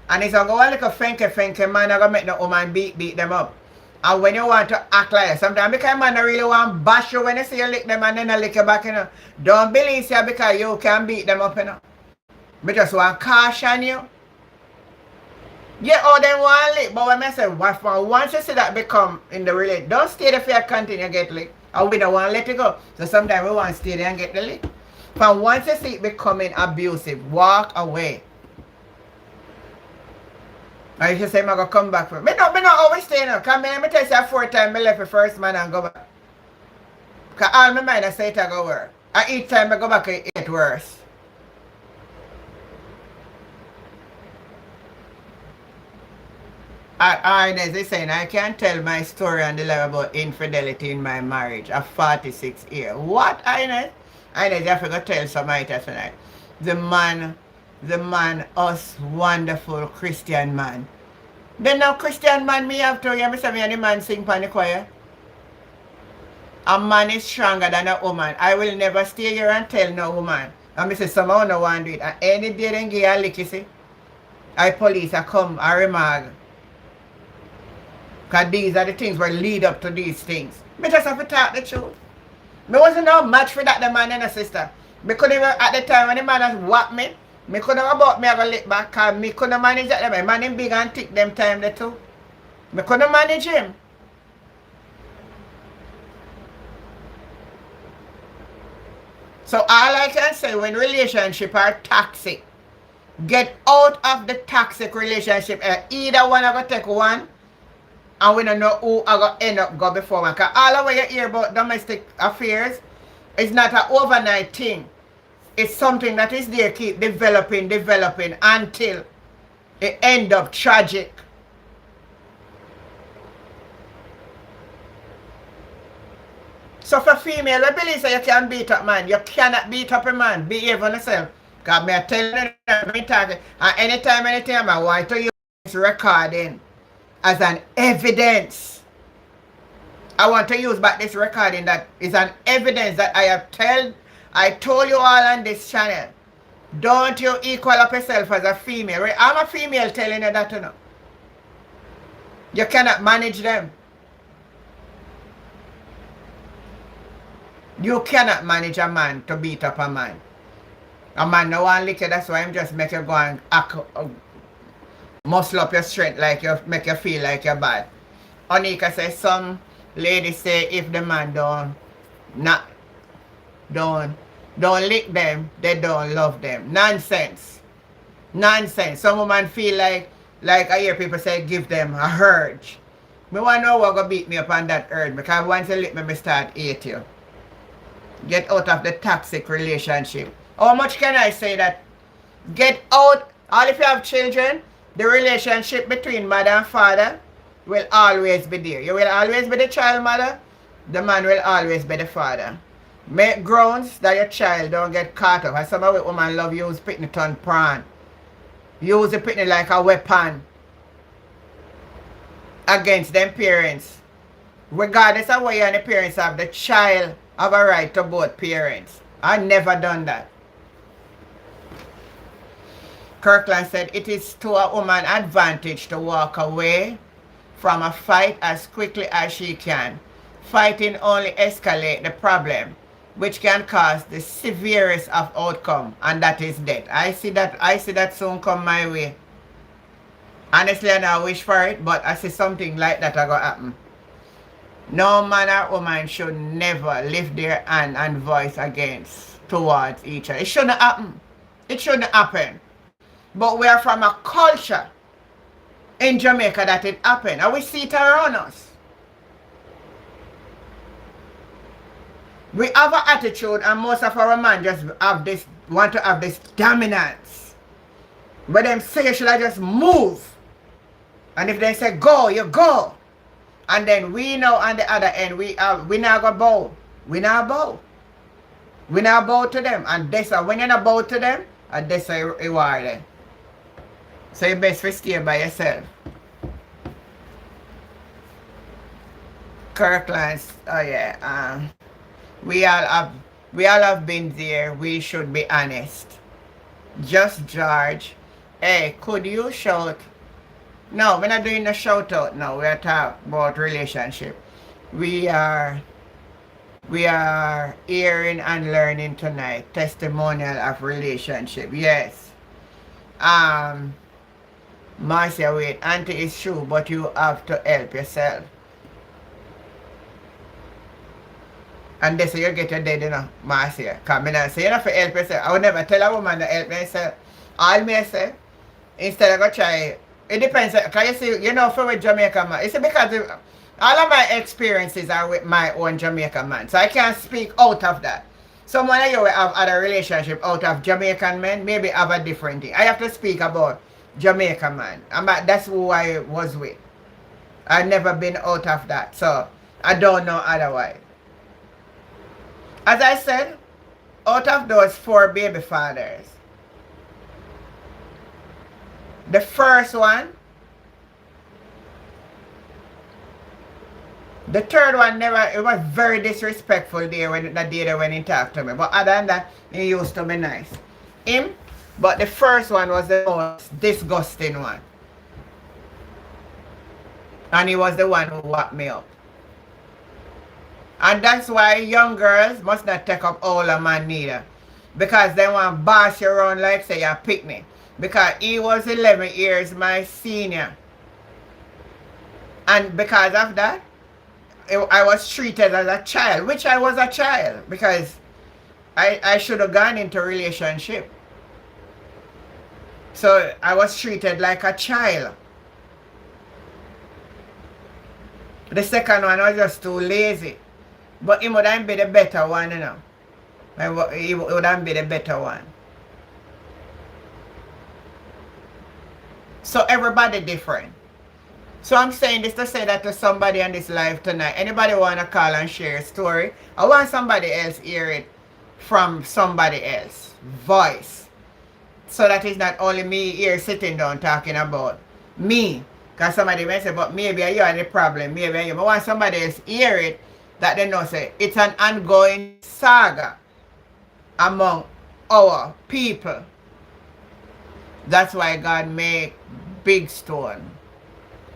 And it's going to go a little fenke man, I'm going to make the woman beat them up. And when you want to act like that, sometimes because man really want to bash you when you see you lick them and then you lick you back, you know. Don't believe you because you can beat them up, you know. But just want to caution you. Yeah, all them want lick, but when I say, once you see that become in the relationship, don't stay there for you continue to get lick. And we don't want to let it go. So sometimes we want to stay there and get the lick. But once you see it becoming abusive, walk away. And if you say, I'm going to come back for me. Me not always stay now. Because let me tell you, 4 times I left the first man and go back. Because all my mind I say it I go work. And each time I go back, it get worse. Inez is saying, I can't tell my story on the level about infidelity in my marriage of 46 years. What, Inez? Inez, you have to go tell somebody tonight. The man, us wonderful Christian man. Then now Christian man me have to hear me say me and the man sing pan the choir. A man is stronger than a woman. I will never stay here and tell no woman. And me say someone no want do it. And any day then give a lick, you see. I police I come, I remark. Because these are the things that lead up to these things. Me just have to talk the truth. Me wasn't no match for that the man and the sister. Me couldn't even at the time when the man has whacked me. Me couldn't about me have a lick back because me couldn't manage that. My man him big and thick them time there too. Me couldn't manage him. So all I can say when relationships are toxic, get out of the toxic relationship. Either one are going to take one and we don't know who are going to end up go before one. Because all of what you hear about domestic affairs is not an overnight thing. It's something that is there, keep developing, developing until it end up tragic. So for female, I believe so you can beat up man. You cannot beat up a man. Behave on yourself. Because me I tell you that me talking. And anytime I want to use this recording as an evidence. I want to use back this recording that is an evidence that I told you all on this channel. Don't you equal up yourself as a female. I'm a female telling you that, you know. You cannot manage them. You cannot manage a man to beat up a man. A man no one lick you, that's why I'm just make you go and muscle up your strength like you make you feel like you're bad. Onika says some ladies say if the man don't lick them, they don't love them. Nonsense. Nonsense. Some women feel like I hear people say give them a urge. Me want to know what gonna beat me up on that urge because once you lick me, start hate you. Get out of the toxic relationship. How much can I say that? Get out. All if you have children, the relationship between mother and father will always be there. You will always be the child mother. The man will always be the father. Make grounds that your child don't get caught up. And some of the women love use pitney ton prawn. Use the pitney like a weapon against them parents. Regardless of what you and the parents have, the child have a right to both parents. I never done that. Kirkland said it is to a woman's advantage to walk away from a fight as quickly as she can. Fighting only escalates the problem, which can cause the severest of outcome, and that is death. I see that soon come my way. Honestly, I don't wish for it, but I see something like that gonna happen. No man or woman should never lift their hand and voice towards each other. It shouldn't happen. It shouldn't happen. But we are from a culture in Jamaica that it happened. And we see it around us. We have an attitude and most of our men just want to have this dominance. But them say you should just move. And if they say go, you go. And then we know on the other end, we not gonna bow. We not bow. We not bow to them. And they say, when you not bow to them, and they say reward them. So you best to stay by yourself. Kirklands, oh yeah, we all have been there. We should be honest. Just George, hey, could you shout? No, we're not doing a shout out now. We're talking about relationship. We are hearing and learning tonight. Testimonial of relationship. Yes. Marcia, wait, auntie is true, but you have to help yourself. And they say you get your dead, you know, Marcia. Because I not say you have to help yourself. I would never tell a woman to help myself. All me say, instead of go try. It depends, because you see, you know, for with Jamaican man, it's because all of my experiences are with my own Jamaican man. So I can't speak out of that. Someone of you will have other relationship out of Jamaican men, maybe have a different thing. I have to speak about Jamaican man. That's who I was with. I've never been out of that. So I don't know otherwise. As I said, out of those 4 baby fathers, the first one, the third one it was very disrespectful there when he talked to me. But other than that, he used to be nice. But the first one was the most disgusting one. And he was the one who whacked me up. And that's why young girls must not take up older man neither. Because they want to boss you around like say you're a picnic. Because he was 11 years my senior. And because of that, I was treated as a child, which I was a child. Because I should have gone into a relationship. So I was treated like a child. The second one was just too lazy. But he would have been the better one, you know. He wouldn't be the better one. So everybody different. So I'm saying this to say that to somebody on this live tonight. Anybody want to call and share a story? I want somebody else hear it from somebody else voice. So that it's not only me here sitting down talking about me. Because somebody may say, but maybe you are the problem. Maybe you. I want somebody else hear it that they know say it's an ongoing saga among our people. That's why God made big stone.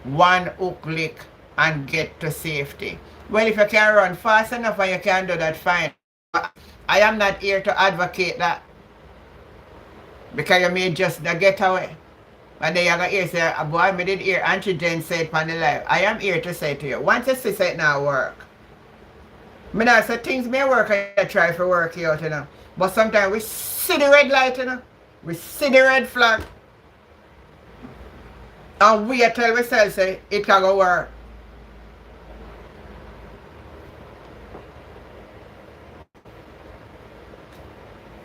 One hook lick and get to safety. Well, if you can run fast enough and you can do that, fine. I am not here to advocate that. Because you may just get away. And then you're going to hear say, boy, I did hear Auntie Jen say it on the live. I am here to say to you, once you see it now work. I not say things may work and you try to work it out, you know. But sometimes we see the red light, you know. We see the red flag. And we tell ourselves say it can go work.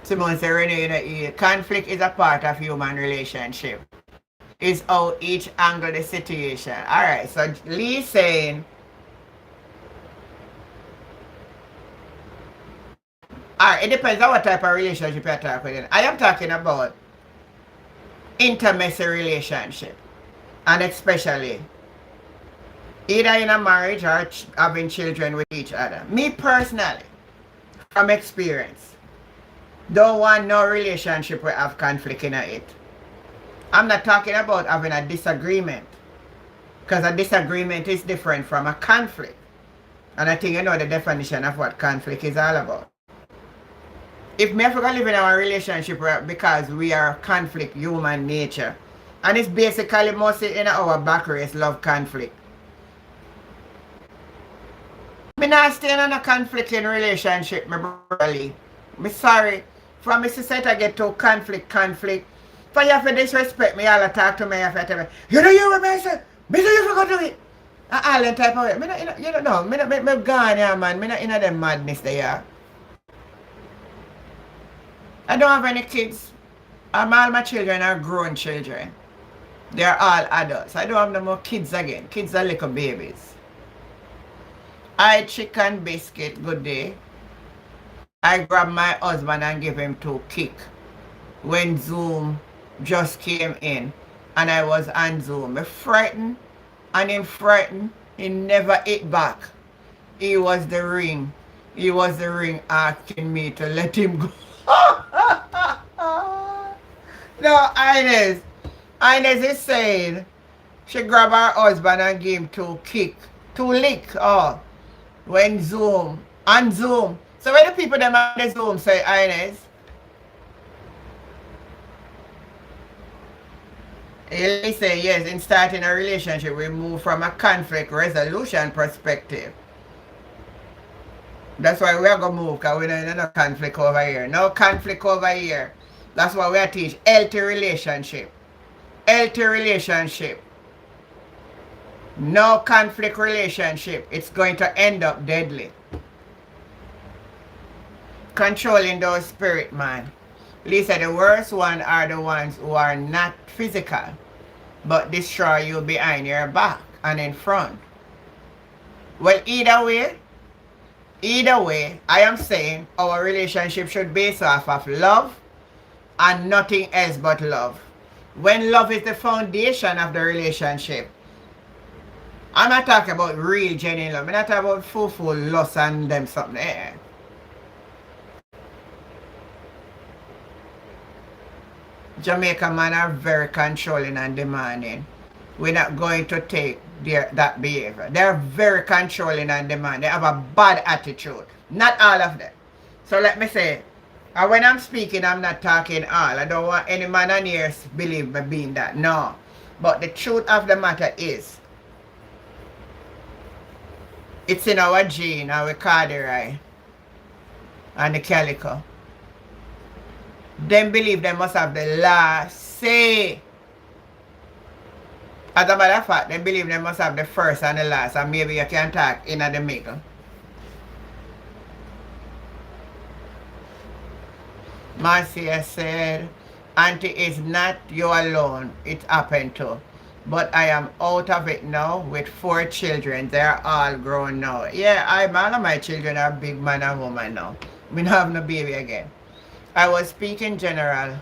Simone said, Renee, conflict is a part of human relationship. It's how each angle the situation. Alright, so Lee saying, alright, it depends on what type of relationship you're talking about. I am talking about intimacy relationship. And especially either in a marriage or having children with each other. Me personally, from experience, don't want no relationship where have conflict in it. I'm not talking about having a disagreement. Because a disagreement is different from a conflict. And I think you know the definition of what conflict is all about. If me have to live in our relationship because we are conflict human nature, and it's basically mostly in our back race love conflict. Me not staying in a conflicting relationship, my brother. Me sorry. From me sister to get to conflict. For you have to disrespect me, all the talk to me, you have to tell me, you know you what me say? Me say you forgot to do it. All that type of way. Me not, you know, me gone here, man. Me not in them madness there. I don't have any kids. All my children are grown children. They're all adults. I don't have no more kids again. Kids are little babies. I chicken biscuit, good day. I grab my husband and give him 2 kick. When Zoom just came in and I was on Zoom. I frightened and him frightened. He never hit back. He was the ring. He was the ring asking me to let him go. No, Ines. Ines is saying she grab her husband and give him 2 kick. 2 lick. Oh. When Zoom. On Zoom. So when the people them on the Zoom say, Ines, he say yes, in starting a relationship we move from a conflict resolution perspective. That's why we are going to move, because we don't have no conflict over here. No conflict over here. That's why we are teach healthy relationship. Healthy relationship. No conflict relationship. It's going to end up deadly. Controlling those spirit, man. Lisa, the worst one are the ones who are not physical, but destroy you behind your back and in front. Well, either way, I am saying our relationship should base off of love and nothing else but love. When love is the foundation of the relationship, I'm not talking about real genuine love. I'm not talking about full lust and them something. Jamaican men are very controlling and demanding. We're not going to take that behavior. They're very controlling and demanding. They have a bad attitude. Not all of them. So let me say, and when I'm speaking, I'm not talking all. I don't want any man on here believe me being that. No. But the truth of the matter is, it's in our gene, our corduroy, and the calico. Them believe they must have the last say. As a matter of fact, they believe they must have the first and the last, and maybe you can talk in the middle. Marcia said, Auntie, it's not you alone. It happened to. But I am out of it now with 4 children. They're all grown now. Yeah, all of my children are big man and woman now. We don't have no baby again. I was speaking generally.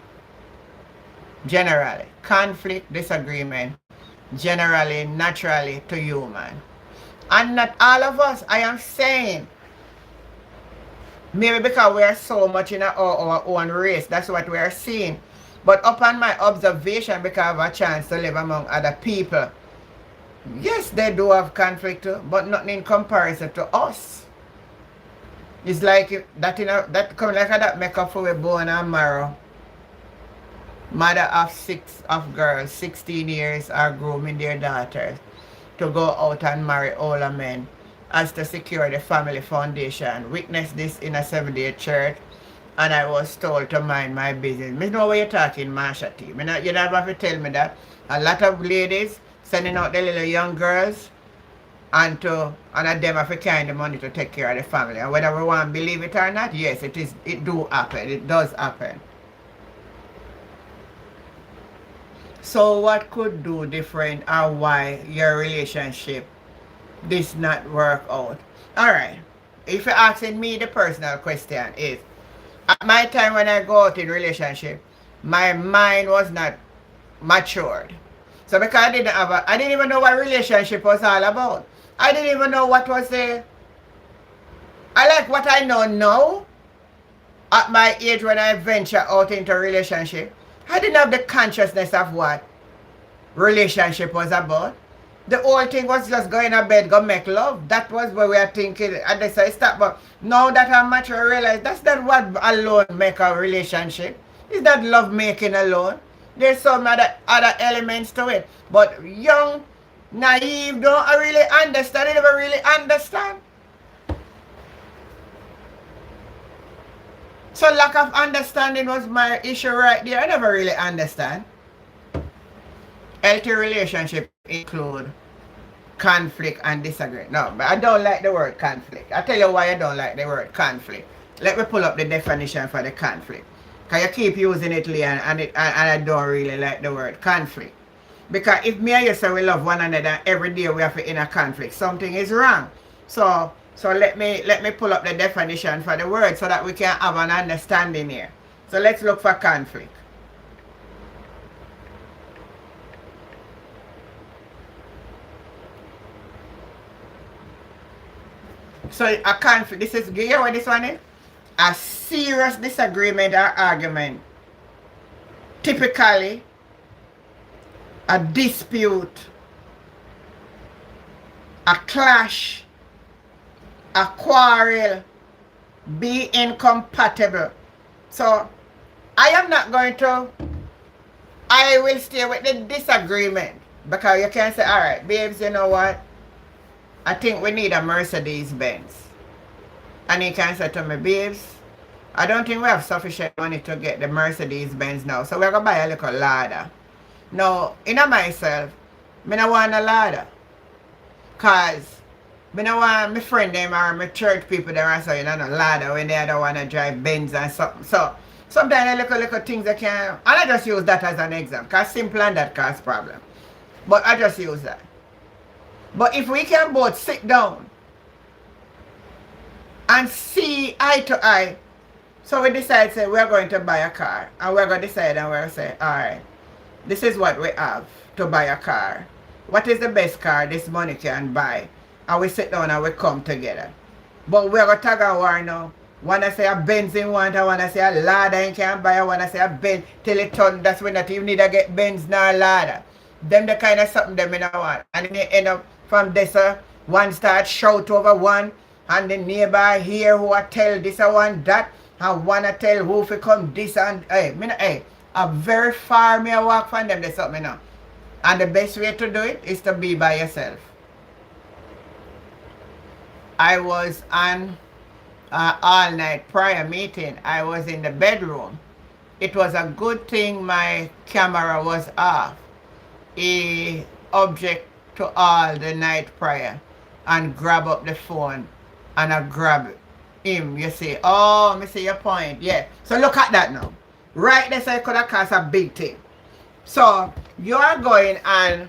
Conflict, disagreement, generally, naturally to human. And not all of us, I am saying. Maybe because we are so much in our own race, that's what we are seeing. But upon my observation, because I have a chance to live among other people, yes, they do have conflict too, but nothing in comparison to us. It's like that, that come like that make up for a bone and marrow. Mother of 6 girls, 16 years, are grooming their daughters to go out and marry older men as to secure the family foundation. Witnessed this in a 7-day church, and I was told to mind my business. Me know what you're talking, Marsha T. You don't have to tell me that. A lot of ladies sending out the little young girls and them have to carry the money to take care of the family. And whether we want to believe it or not, yes, it do happen. It does happen. So what could do different, or why your relationship this not work out? Alright. If you're asking me, the personal question is, at my time when I go out in relationship, my mind was not matured. So because I didn't even know what relationship was all about. I didn't even know what was I like what I know now. At my age when I venture out into a relationship, I didn't have the consciousness of what relationship was about. The whole thing was just go in a bed, go make love. That was what we were thinking. And they say stop. But now that I'm mature, I realize that's not what alone make a relationship. It's not love making alone. There's some other elements to it. But young, naive, don't really understand. They never really understand. So lack of understanding was my issue right there. I never really understand. Healthy relationship include conflict and disagreement. No, but I don't like the word conflict. I'll tell you why I don't like the word conflict. Let me pull up the definition for the conflict. Because you keep using it, Leon, and I don't really like the word conflict. Because if me and you say we love one another, every day we have to in a conflict, something is wrong. So let me pull up the definition for the word so that we can have an understanding here. So let's look for conflict. So a conflict, this is, you hear what this one is? A serious disagreement or argument. Typically, a dispute, a clash, a quarrel, be incompatible. So, I will stay with the disagreement. Because you can say, alright, babes, you know what? I think we need a Mercedes Benz. And he can say to me, babes, I don't think we have sufficient money to get the Mercedes Benz now. So we're going to buy a little ladder. Now, in myself, I don't want a ladder. Because I don't want my friend them or my church people them are saying, you know, ladder when they don't want to drive Benz and something. So sometimes little things they can, and I just use that as an example. Because simple and that cause problem. But I just use that. But if we can both sit down and see eye to eye, so we decide, say, we're going to buy a car. And we're going to decide and we're going to say, alright, this is what we have to buy a car. What is the best car this money can buy? And we sit down and we come together. But we're going to tag a war now. One I say a Benz in want, I want to say a ladder in can buy, I want to say a Benz till it turn. That's when that you need to get Benz nor ladder. Them the kind of something them in a want. And then you end up from this, one start shout over one, and the neighbor here who I tell this one that, and one I tell who fi come this and a very far me I walk from them. There's something now. And the best way to do it is to be by yourself. I was on all-night prayer meeting. I was in the bedroom. It was a good thing my camera was off. A object to all the night prayer and grab up the phone and I grab it him, you see. Oh, me see your point. Yeah. So look at that now. Right there, so it could have caused a big thing. So you are going on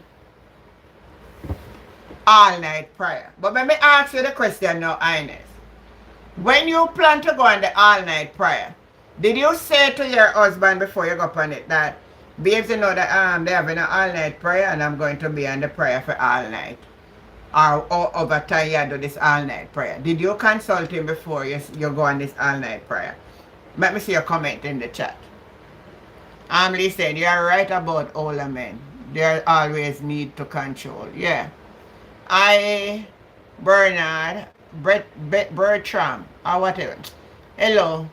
all night prayer. But let me ask you the question now, Ines. When you plan to go on the all night prayer, did you say to your husband before you go up on it that, babes, you know that they're having an all night prayer and I'm going to be on the prayer for all night? Or over time you do this all night prayer. Did you consult him before you go on this all night prayer? Let me see your comment in the chat. Lee said, you're right about older men. They always need to control. Yeah. Bernard, Bertram, or whatever. Hello.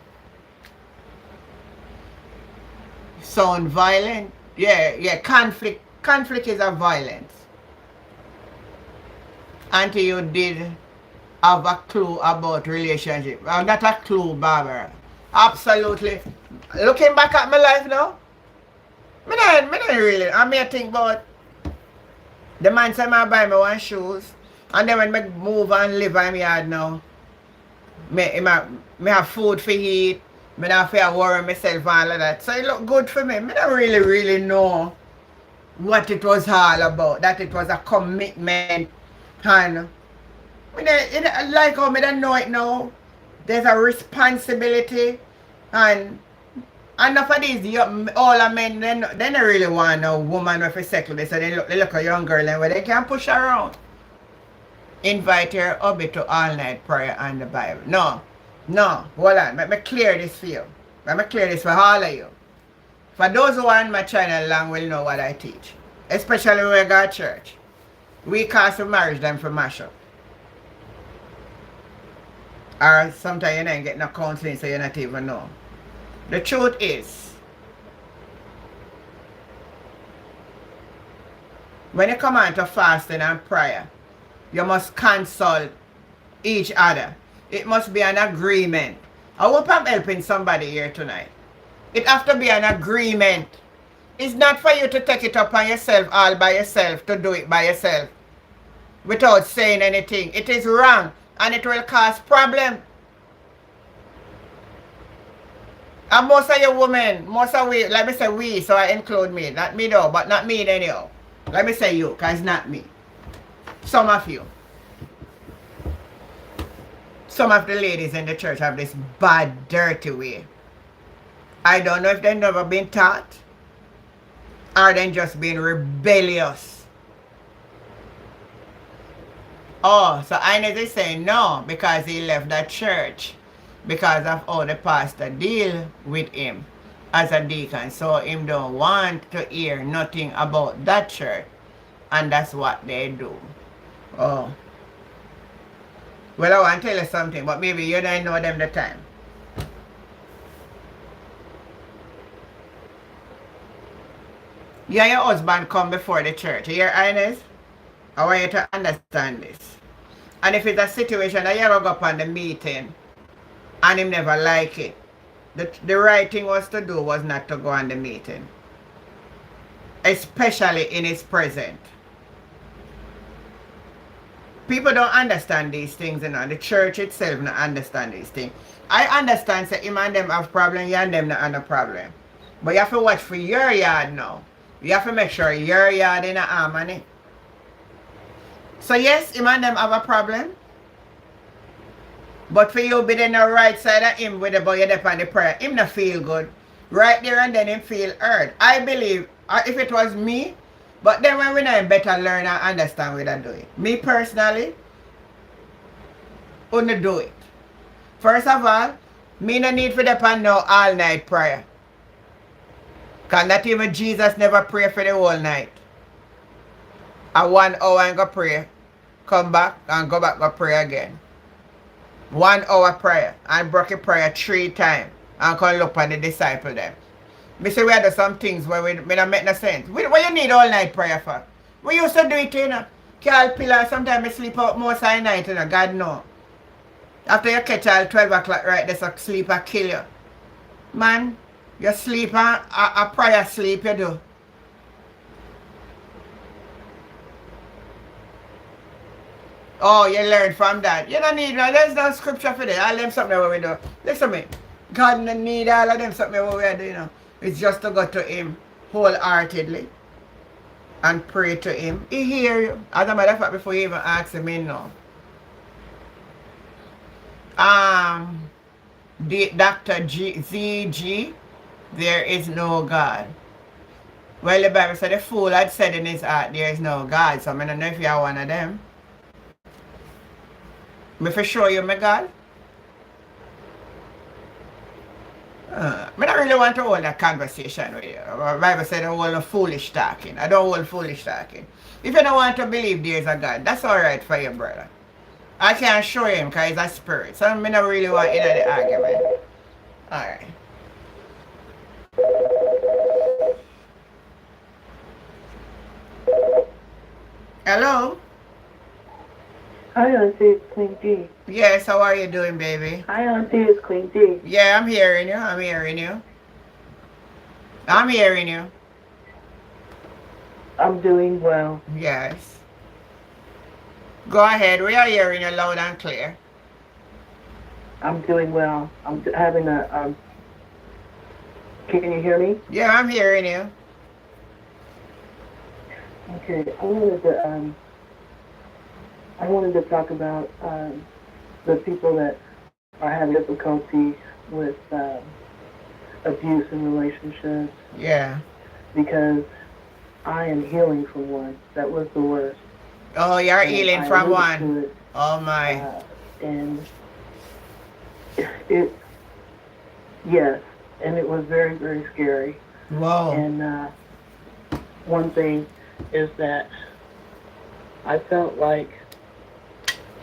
Sound violent? Yeah. Conflict is a violence. Until you did have a clue about relationship. Not a clue, Barbara. Absolutely. Looking back at my life now, me not really. I may think about the man say I buy me one shoes, and then when I move and live in my yard now, me have food for eat, me not feel worry myself and all of that. So it look good for me. Me don't really know what it was all about. That it was a commitment. And like how I don't know it now, there's a responsibility, and enough of these older men, they don't really want a woman with a settle this, so they look a young girl and where they can push her around. Invite her hubby to all night prayer and the Bible. No, hold on, let me clear this for you. Let me clear this for all of you. For those who are on my channel long will know what I teach, especially when we go to church. We cause a marriage them for mash up. Or sometimes you don't get no counseling, so you not even know. The truth is, when you come on to fasting and prayer, you must consult each other. It must be an agreement. I hope I'm helping somebody here tonight. It have to be an agreement. It's not for you to take it upon yourself all by yourself, to do it by yourself without saying anything. It is wrong and it will cause problem. And most of you women, most of we, let me say we, so I include me. Not me though, but not me anyhow. Let me say you, because it's not me. Some of you. Some of the ladies in the church have this bad, dirty way. I don't know if they've never been taught or they're just being rebellious. Oh, so Ines is saying no because he left that church because of how the pastor deal with him as a deacon. So him don't want to hear nothing about that church. And that's what they do. Oh. Well, I want to tell you something, but maybe you don't know them the time. You and your husband come before the church. You hear, Ines? I want you to understand this. And if it's a situation that you ever go up on the meeting and him never like it, the right thing was to do was not to go on the meeting. Especially in his presence. People don't understand these things, you know. The church itself don't understand these things. I understand that him and them have problem, you and them not have a problem. But you have to watch for your yard now. You have to make sure your yard in a harmony. So yes, him and them have a problem. But for you be in the right side of him with the boy upon the prayer, him not feel good. Right there and then him feel hurt. I believe, if it was me, but then when we know better learn and understand what I do it. Me personally, wouldn't do it. First of all, me no need for depend no all night prayer. Cause not even Jesus never pray for the whole night. A 1 hour and go pray. Come back and go back go pray again. 1 hour prayer and broke a prayer 3 times and come look at the disciple them. Me say we do some things where we don't make no sense. What you need all night prayer for? We used to do it, you know. Carl pillar, sometimes I sleep out most of the night, you know. God know. After you catch all 12 o'clock right, there's a sleep a kill you. Man, you sleep and a prayer sleep you do. Oh, you learn from that. You don't need no, there's no scripture for that. All them something what we do. Listen to me. God don't need all of them something what we do, you know. It's just to go to him wholeheartedly and pray to him. He hear you. As a matter of fact, before you even ask him, he know. Um, Dr. ZG, there is no God. Well, the Bible said the fool had said in his heart, there is no God. So I don't know if you are one of them. Me for show you my God. I don't really want to hold a conversation with you. The Bible said I hold foolish talking. I don't hold foolish talking. If you don't want to believe there is a God, that's alright for you, brother. I can't show him because he's a spirit. So I don't really want into the argument. Alright. Hello? Hi, Auntie. It's Queen D. Yes, how are you doing, baby? Hi, Auntie. It's Queen D. Yeah, I'm hearing you. I'm hearing you. I'm hearing you. I'm doing well. Yes. Go ahead. We are hearing you loud and clear. I'm doing well. Having a. Can you hear me? Yeah, I'm hearing you. Okay. I wanted to talk about the people that are having difficulty with abuse in relationships Yeah. because I am healing from one that was the worst, Oh, you're and healing I from alluded one. to it, Oh my. and it yes, and it was very very scary. Whoa. And one thing is that I felt like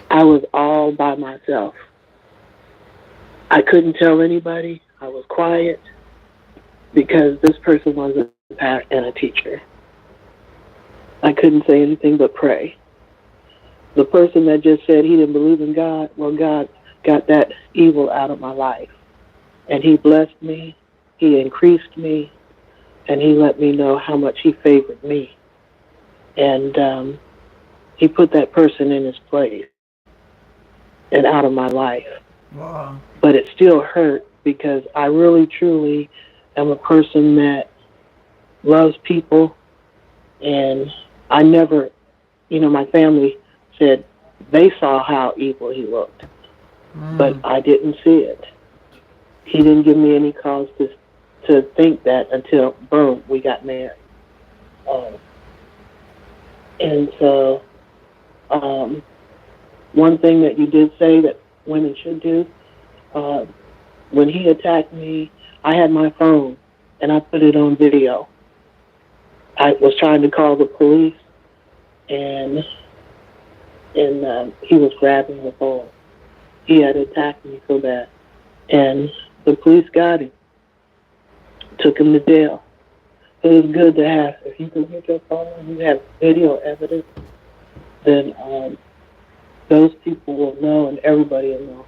I was all by myself. I couldn't tell anybody. I was quiet because this person was a parent and a teacher. I couldn't say anything but pray. The person that just said he didn't believe in God, well, God got that evil out of my life. And he blessed me, he increased me, and he let me know how much he favored me. And he put that person in his place and out of my life. Whoa. But it still hurt because I really, truly am a person that loves people. And I never, my family said they saw how evil he looked, but Mm. I didn't see it. He didn't give me any cause to think that until, boom, we got married. Um, and so, um, one thing that you did say that women should do, uh, when he attacked me, I had my phone and I put it on video. I was trying to call the police, and he was grabbing the phone. He had attacked me so bad, and the police got him, took him to jail. It is good to have, if you can get your phone and you have video evidence, then those people will know and everybody will know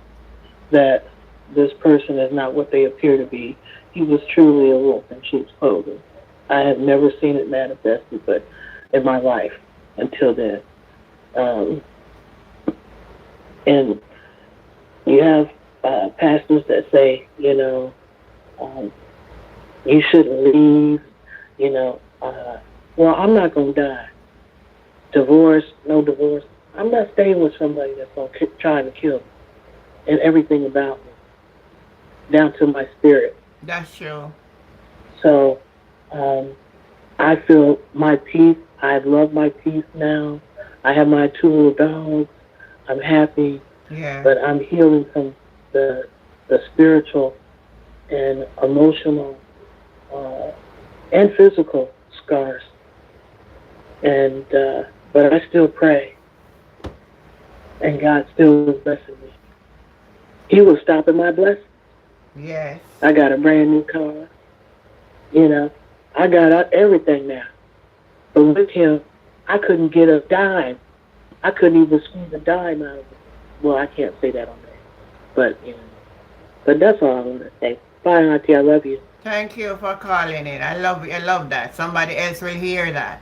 that this person is not what they appear to be. He was truly a wolf in sheep's clothing. I have never seen it manifested, but in my life until then. Um, and you have pastors that say, um, you shouldn't leave, well, I'm not going to die. Divorce, no divorce. I'm not staying with somebody that's going to try to kill me and everything about me, down to my spirit. That's true. So um, I feel my peace. I love my peace now. I have my two little dogs. I'm happy, Yeah. but I'm healing from the spiritual and emotional uh, and physical scars. And but I still pray, and God still is blessing me. He was stopping my blessing. Yes. I got a brand new car. You know, I got everything now. But with him, I couldn't get a dime. I couldn't even squeeze a dime out of it. Well, I can't say that on there. But, but that's all I want to say. Bye, Auntie. I love you. Thank you for calling in. I love that. Somebody else will hear that.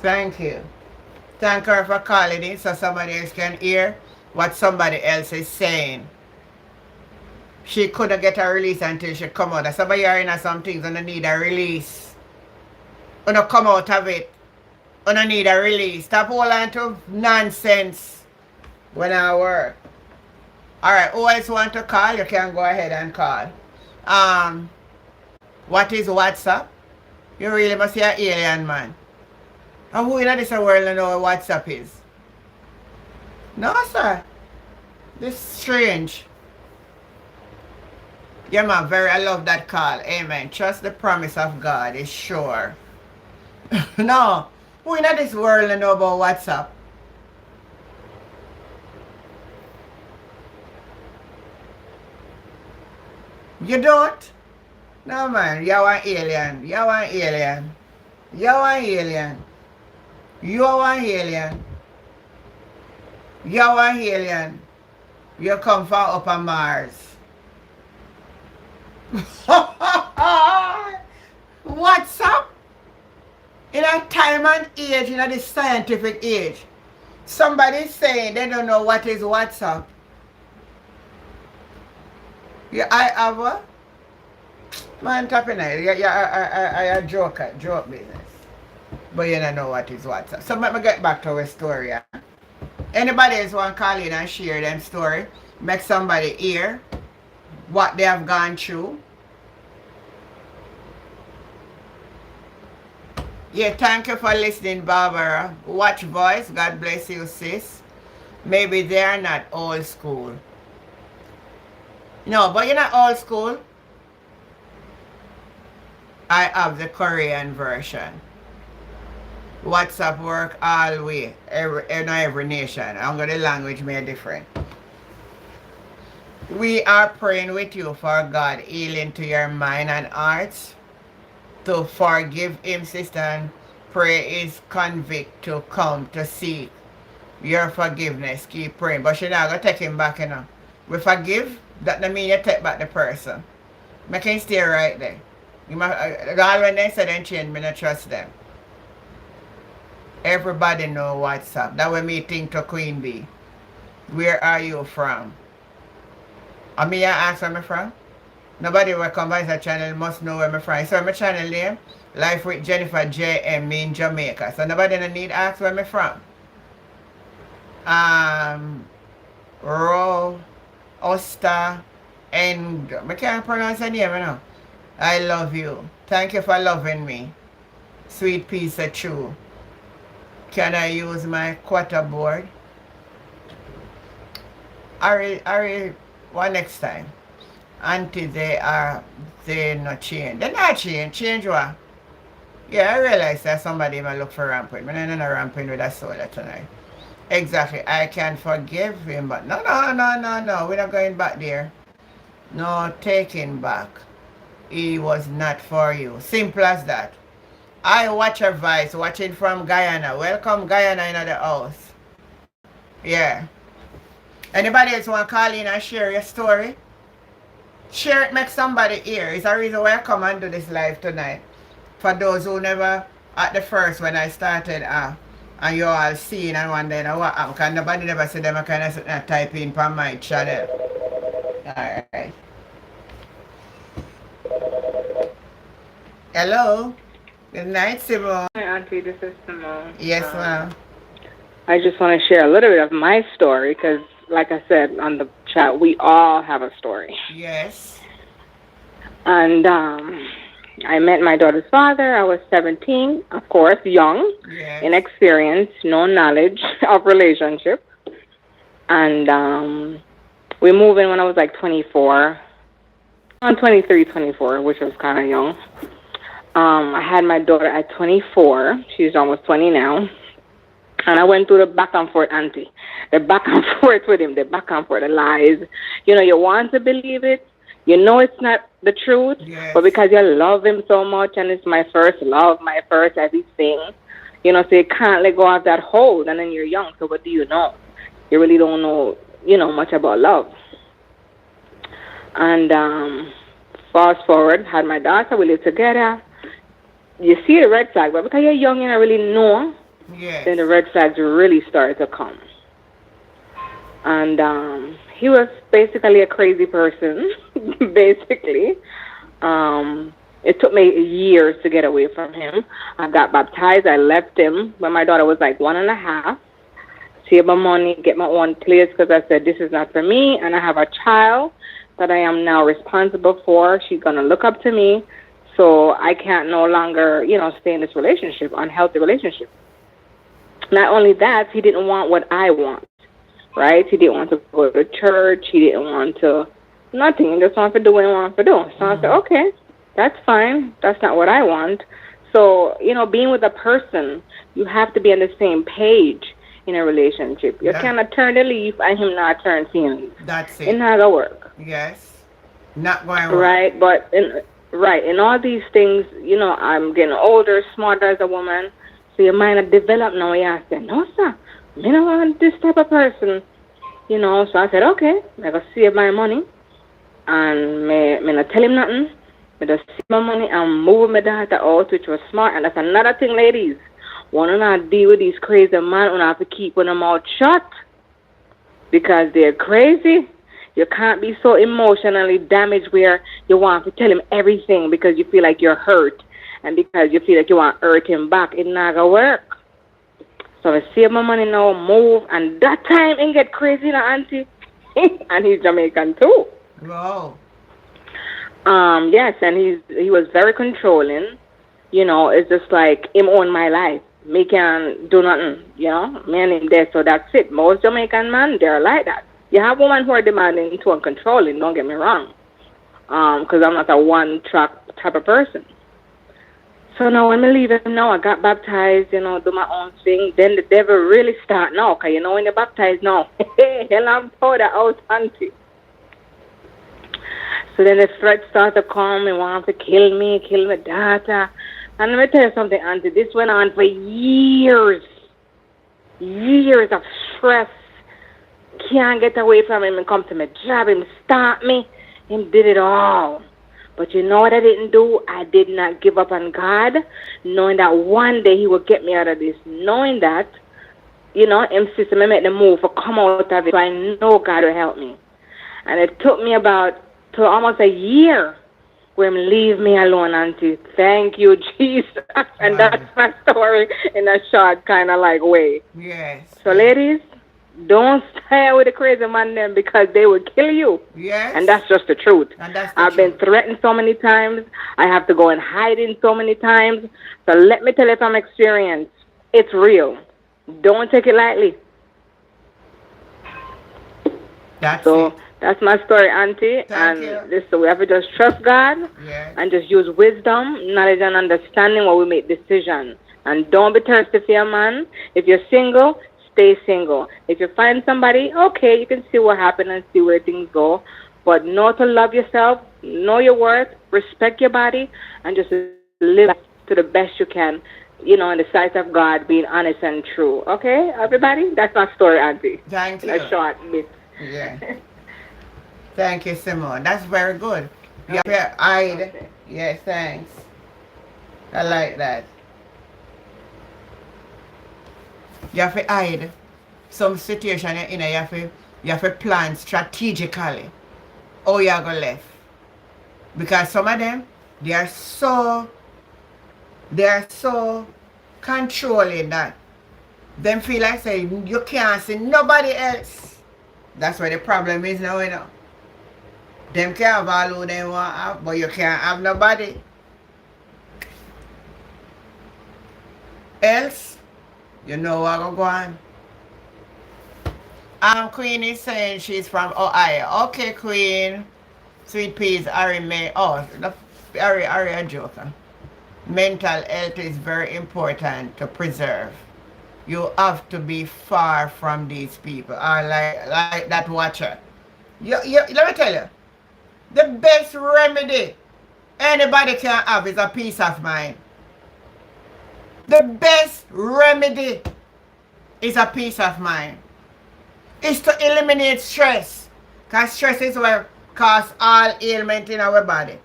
Thank you. Thank her for calling in so somebody else can hear what somebody else is saying. She couldn't get a release until she come out. Somebody are in some things and need a release. When you come out of it, when you need a release. Stop holding on to nonsense when I work. Alright, who else want to call? You can go ahead and call. Um, what is WhatsApp? You really must be an alien man. And who in this world know what WhatsApp is? No, sir. This is strange. Yeah, man, I love that call. Amen. Trust the promise of God is sure. No. Who in this world know about WhatsApp? You don't? No, man. You're an alien. You're an alien. You're an alien. You're an alien. You're an alien. You come from upper Mars. WhatsApp? In a time and age, in the scientific age, somebody saying they don't know what is WhatsApp. Yeah, I have a man tapping it. Yeah, I a joker, joke business. But you don't know what is WhatsApp. So let me get back to our story. Yeah? Anybody else want to call in and share them story? Make somebody hear what they have gone through. Yeah, thank you for listening, Barbara. Watch voice. God bless you, sis. Maybe they are not old school. No, but you're not old school. I have the Korean version. WhatsApp work all way. Every nation. I'm going to language may different. We are praying with you for God healing to your mind and hearts. To forgive him, sister, and pray is convict to come to seek your forgiveness. Keep praying. But you're not going to take him back, you know. We forgive, that doesn't mean you take back the person. Make him stay right there. All when they say they change, me not trust them. Everybody know WhatsApp. That way me think to Queen Bee. Where are you from? I mean, I ask where I'm from. Nobody will come by the channel must know where I'm from. So my channel name, Life with Jennifer JM, me in Jamaica. So nobody no need ask where I'm from. Ro, Osta, and I can't pronounce the name, you know. I love you. Thank you for loving me. Sweet piece of chew. Can I use my quarter board? Ari, one next time. Until they not change. They're not change. Change what? Yeah, I realize that somebody might look for ramping. But I'm not ramping with a soda tonight. Exactly. I can forgive him, but no. We're not going back there. No taking back. He was not for you. Simple as that. I watch her voice, watching from Guyana. Welcome Guyana in the house. Yeah. Anybody else want to call in and share your story? Share it, make somebody hear. It's a reason why I come and do this live tonight. For those who never, at the first when I started, and you all seen and wondering what happened, because nobody never said them, I kind of type in for my channel. Alright. Hello. Good night, Simone. Hi, Auntie. This is Simone. Yes, ma'am. I just want to share a little bit of my story because, like I said on the chat, we all have a story. Yes. And I met my daughter's father. I was 17, of course, young, Yes. inexperienced, no knowledge of relationship. And we moved in when I was like 24. I'm 23, 24, which was kind of young. I had my daughter at 24. She's almost 20 now. And I went through the back and forth, Auntie. The back and forth with him, the back and forth, the lies. You know, you want to believe it. You know it's not the truth. Yes. But because you love him so much and it's my first love, my first everything, you know, so you can't let go of that hold. And then you're young, so what do you know? You really don't know, you know, much about love. And fast forward, had my daughter, we lived together. You see the red flag, but because you're young, you don't really know Yes. then the red flags really started to come. And he was basically a crazy person, basically. It took me years to get away from him. I got baptized. I left him when my daughter was like 1.5. Save my money, get my own place because I said this is not for me, and I have a child that I am now responsible for. She's gonna look up to me, so I can't no longer, stay in this relationship, unhealthy relationship. Not only that, he didn't want what I want, right? He didn't want to go to church. He didn't want to nothing. He just wanted to do what he wanted to do. So I said, Mm. okay, that's fine. That's not what I want. So, being with a person, you have to be on the same page in a relationship. You That, cannot turn the leaf and him not turn feelings. that's It it. not gonna work, Yes. Not going to work. right? But in all these things, I'm getting older, smarter as a woman. So your mind have developed now. You have to say, no, sir, me don't want this type of person. So I said, okay, I gotta save my money and me not tell him nothing. Me just save my money and move my daughter out, which was smart. And that's another thing, ladies. Wanna not deal with these crazy men, wanna have to keep their mouth shut because they're crazy. You can't be so emotionally damaged where you want to tell him everything because you feel like you're hurt and because you feel like you want to hurt him back. It not gonna work. So I save my money now, move, and that time it get crazy, auntie. And he's Jamaican too. Wow. Yes, and he was very controlling. It's just like him own my life. Me can do nothing, me and him there, so that's it. Most Jamaican men, they're like that. You have women who are demanding to and controlling, don't get me wrong. Because I'm not a one-track type of person. So now when I leave him now, I got baptized, do my own thing. Then the devil really start now, because when you're baptized now, hell I'm powder out, auntie. So then the threats start to come and want to kill me, kill my daughter. And let me tell you something, auntie, this went on for years. Years of stress. Can't get away from him and come to my job. Him start me. Him did it all. But you know what I didn't do? I did not give up on God, knowing that one day he would get me out of this. Knowing that, him system, I made the move for come out of it. So I know God will help me. And it took me about to almost a year where him leave me alone, auntie. Thank you, Jesus. And that's Wow. my story in a short kind of like way. Yes. So Yes. ladies, don't stay with the crazy man them because they will kill you. And Yes. that's just the truth. And that's the I've been truth. threatened so many times. I have to go and hide in so many times. So let me tell you from experience, it's real. Don't take it lightly. That's So it. that's my story, auntie. Thank And you. listen, we have to just trust God Yes. and just use wisdom, knowledge, and understanding when we make decisions. And don't be thirsty for your man. If you're single, stay single. If you find somebody, okay, you can see what happens and see where things go. But know to love yourself, know your worth, respect your body, and just live to the best you can, in the sight of God, being honest and true. Okay, everybody? That's my story, auntie. Thank In a you. short bit. Yeah. Thank you, Simone. That's very good. You have Okay. to hide. Okay. Yes, thanks. I like that. You have to hide some situation you're in. You have to plan strategically how you're going to left. Because some of them, they are so they are so controlling that them feel like saying you can't see nobody else. That's where the problem is now, Them can have all who they want to have, but you can't have nobody else. You know what going go on. Queen is saying she's from Ohio. Okay, Queen. Sweet peas, Ari May. Oh, Ari a joker. Mental health is very important to preserve. You have to be far from these people. Or like that watcher. Let me tell you, the best remedy anybody can have is a peace of mind. The best remedy is a peace of mind. Is to eliminate stress. Because stress is what causes all ailment in our body.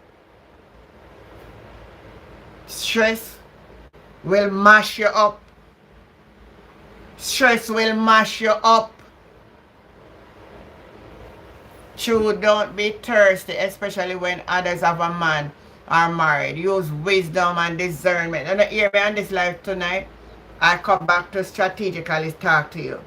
Stress will mash you up. Stress will mash you up. True, don't be thirsty, especially when others have a man or married. Use wisdom and discernment. And hear me on this life tonight. I come back to strategically talk to you.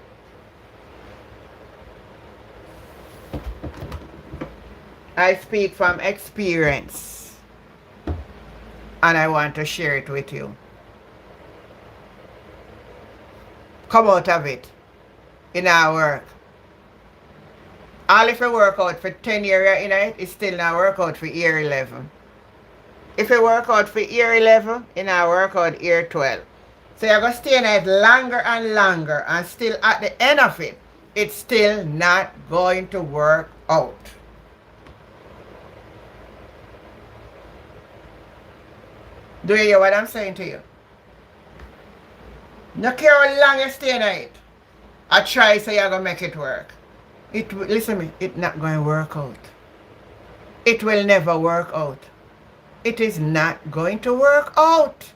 I speak from experience. And I want to share it with you. Come out of it in our work. All if you work out for 10 years in it, it's still not work out for year 11. If you work out for year 11, it not work out year 12. So you're going to stay in it longer and longer, and still at the end of it, it's still not going to work out. Do you hear what I'm saying to you? No care how long you stay in it. I try so you're going to make it work. Listen to me, it's not going to work out. It will never work out. It is not going to work out.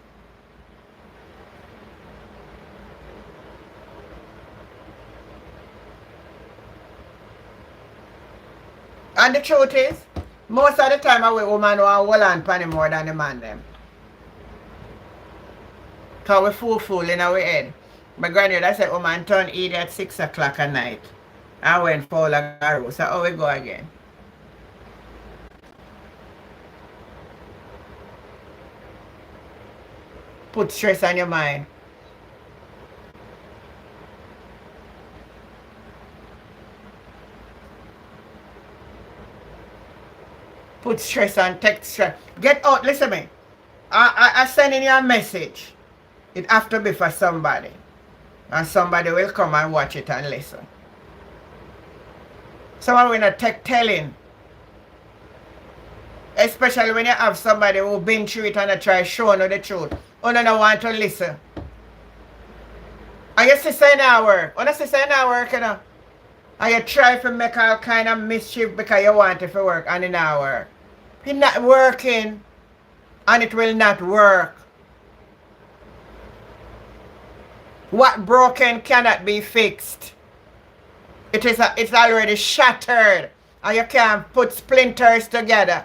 And the truth is, most of the time a woman want hold on pan more than the man them. Because we fool in our head. My granddad said woman turn eat at 6 o'clock at night. I went for a garro. So how we go again? Put stress on your mind. Put stress on, take stress. Get out, listen to me. I sending you a message. It have to be for somebody. And somebody will come and watch it and listen. Someone will not take telling. Especially when you have somebody who been through it and I try showing you the truth. You don't want to listen. And your sister now work. When your sister now work, you know. And you try to make all kind of mischief because you want it to work and it not work. It's not working. And it will not work. What broken cannot be fixed. It's already shattered. And you can't put splinters together.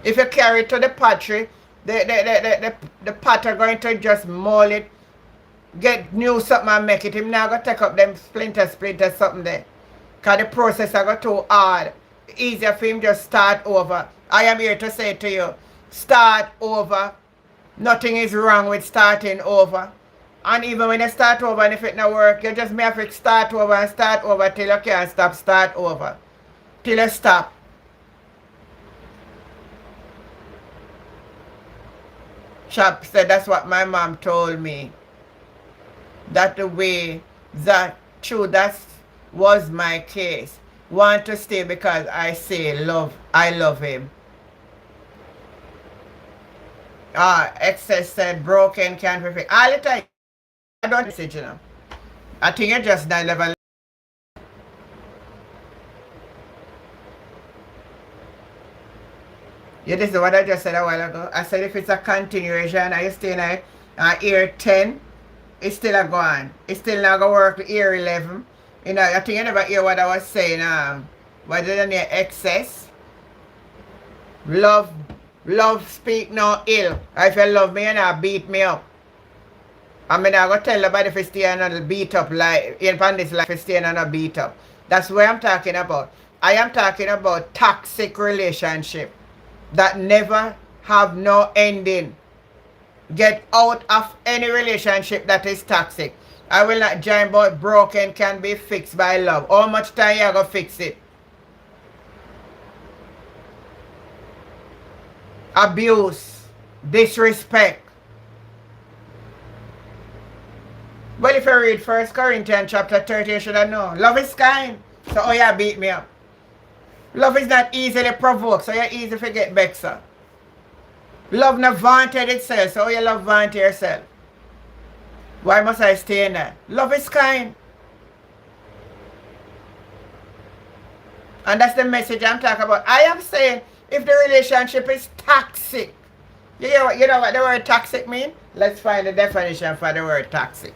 If you carry it to the pottery, the potter going to just mold it, get new something and make it. Him now going to take up them splinters something there. Because the process are go too hard. Easier for him just start over. I am here to say to you, start over. Nothing is wrong with starting over. And even when you start over and if it not work, you just may have to start over till you can't start over. Till you stop. Chap said that's what my mom told me. That the way that true that was my case. Want to stay because I say I love him. Excess said broken can't be fixed. All the time I don't message you know. I think you just not level. Yeah, this is what I just said a while ago. I said if it's a continuation and you stay in year 10, it's still a go on. It's still not going to work year 11. You know, I think you never hear what I was saying. What did I near excess? Love speak no ill. If you love me, you not beat me up. I mean, I'm going to tell nobody if you stay another beat up life. In this life, if you stay another beat up. That's what I'm talking about. I am talking about toxic relationship that never have no ending. Get out of any relationship that is toxic. I will not join but broken can be fixed by love. How much time you going to fix it? Abuse, disrespect. Well, if you read 1 Corinthians chapter 30, you should have known. Love is kind. So, oh yeah, beat me up. Love is not easily provoked, so you're easy to get vexed. Love not vaunted itself, so you love vaunt yourself. Why must I stay in that? Love is kind. And that's the message I'm talking about. I am saying if the relationship is toxic. You know what the word toxic mean? Let's find the definition for the word toxic.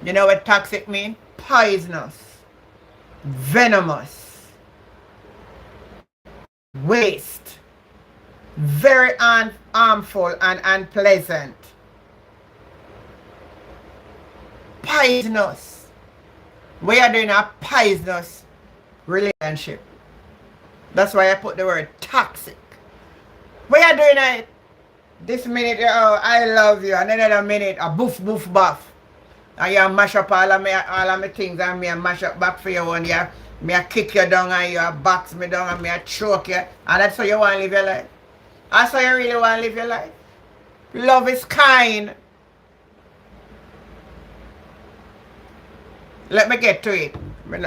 You know what toxic mean? Poisonous, venomous, waste, very harmful and unpleasant. Poisonous. We are doing a poisonous relationship. That's why I put the word toxic. We are doing it. This minute, oh, I love you. And another minute, a boof, boof, buff. And you mash up all of my things and me mash up back for you one year. Me a kick you down and you box me down and me a choke you. And that's how you want to live your life. That's how you really want to live your life. Love is kind. Let me get to it.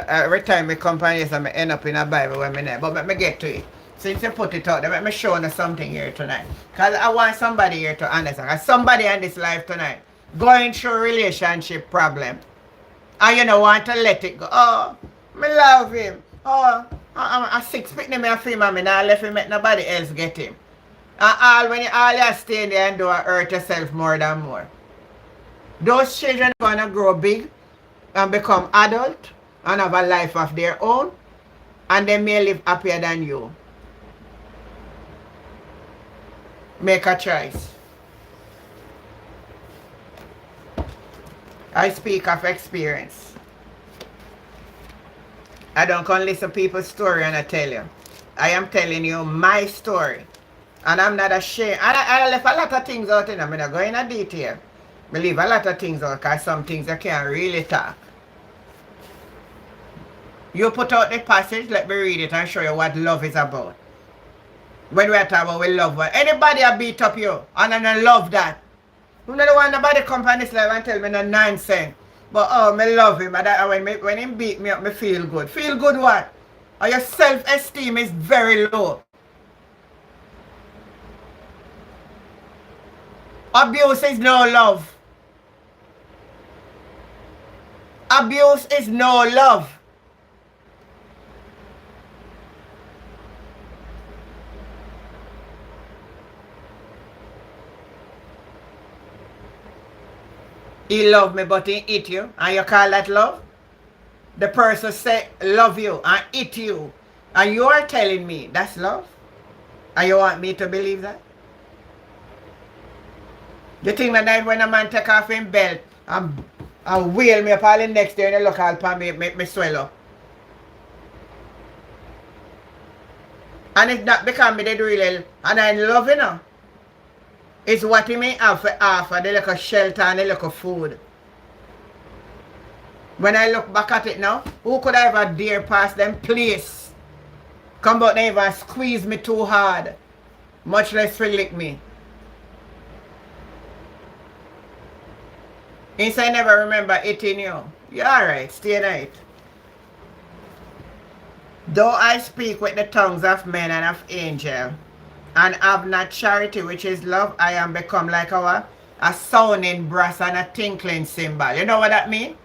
Every time I come on this, I end up in a Bible when I'm there. But let me get to it. Since you put it out there, let me show you something here tonight. Because I want somebody here to understand. Because somebody in this life tonight going through a relationship problem. And you don't want to let it go. Oh, me love him. Oh, I'm six feet in my film and I left him let nobody else get him. And when you stay there and do hurt yourself more than more. Those children are going to grow big and become adult and have a life of their own, and they may live happier than you. Make a choice. I speak of experience. I don't come listen to people's story and I tell you. I am telling you my story. And I'm not ashamed. And I left a lot of things out in them. I'm not going into detail. I leave a lot of things out because some things I can't really talk. You put out the passage, let me read it and show you what love is about. When we are talking about we love one. Anybody a beat up you and I love that. You don't want nobody come on this life and tell me no nonsense. But oh, me love him. And when he beat me up, me feel good. Feel good what? And your self-esteem is very low. Abuse is no love. Abuse is no love. He love me but he eat you. And you call that love? The person say love you and eat you. And you are telling me that's love? And you want me to believe that? You think that when a man take off his belt and wheel me up all the next day and you look all upon me, make me swell up. And it's not because me did really, and I love you know. It's what he may have for offer, the little shelter and the little food. When I look back at it now, who could I ever dare pass them place? Come out they even squeeze me too hard. Much less to lick me. Instead I never remember eating you. You're alright, stay night. Though I speak with the tongues of men and of angels, and have not charity, which is love, I am become like a sounding brass and a tinkling cymbal. You know what that means?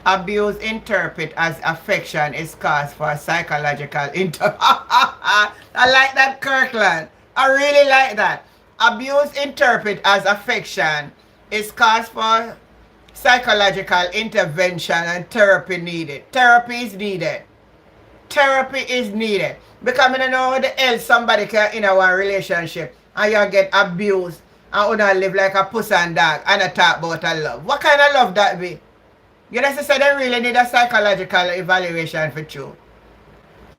Abuse interpret as affection is cause for psychological I like that, Kirkland. I really like that. Abuse interpret as affection is cause for psychological intervention and therapy needed. Therapy is needed. Therapy is needed. Because I don't know how the hell somebody can in a relationship and you get abused and you don't live like a puss and dog and I talk about a love. What kind of love that be? You know, say they really need a psychological evaluation for you.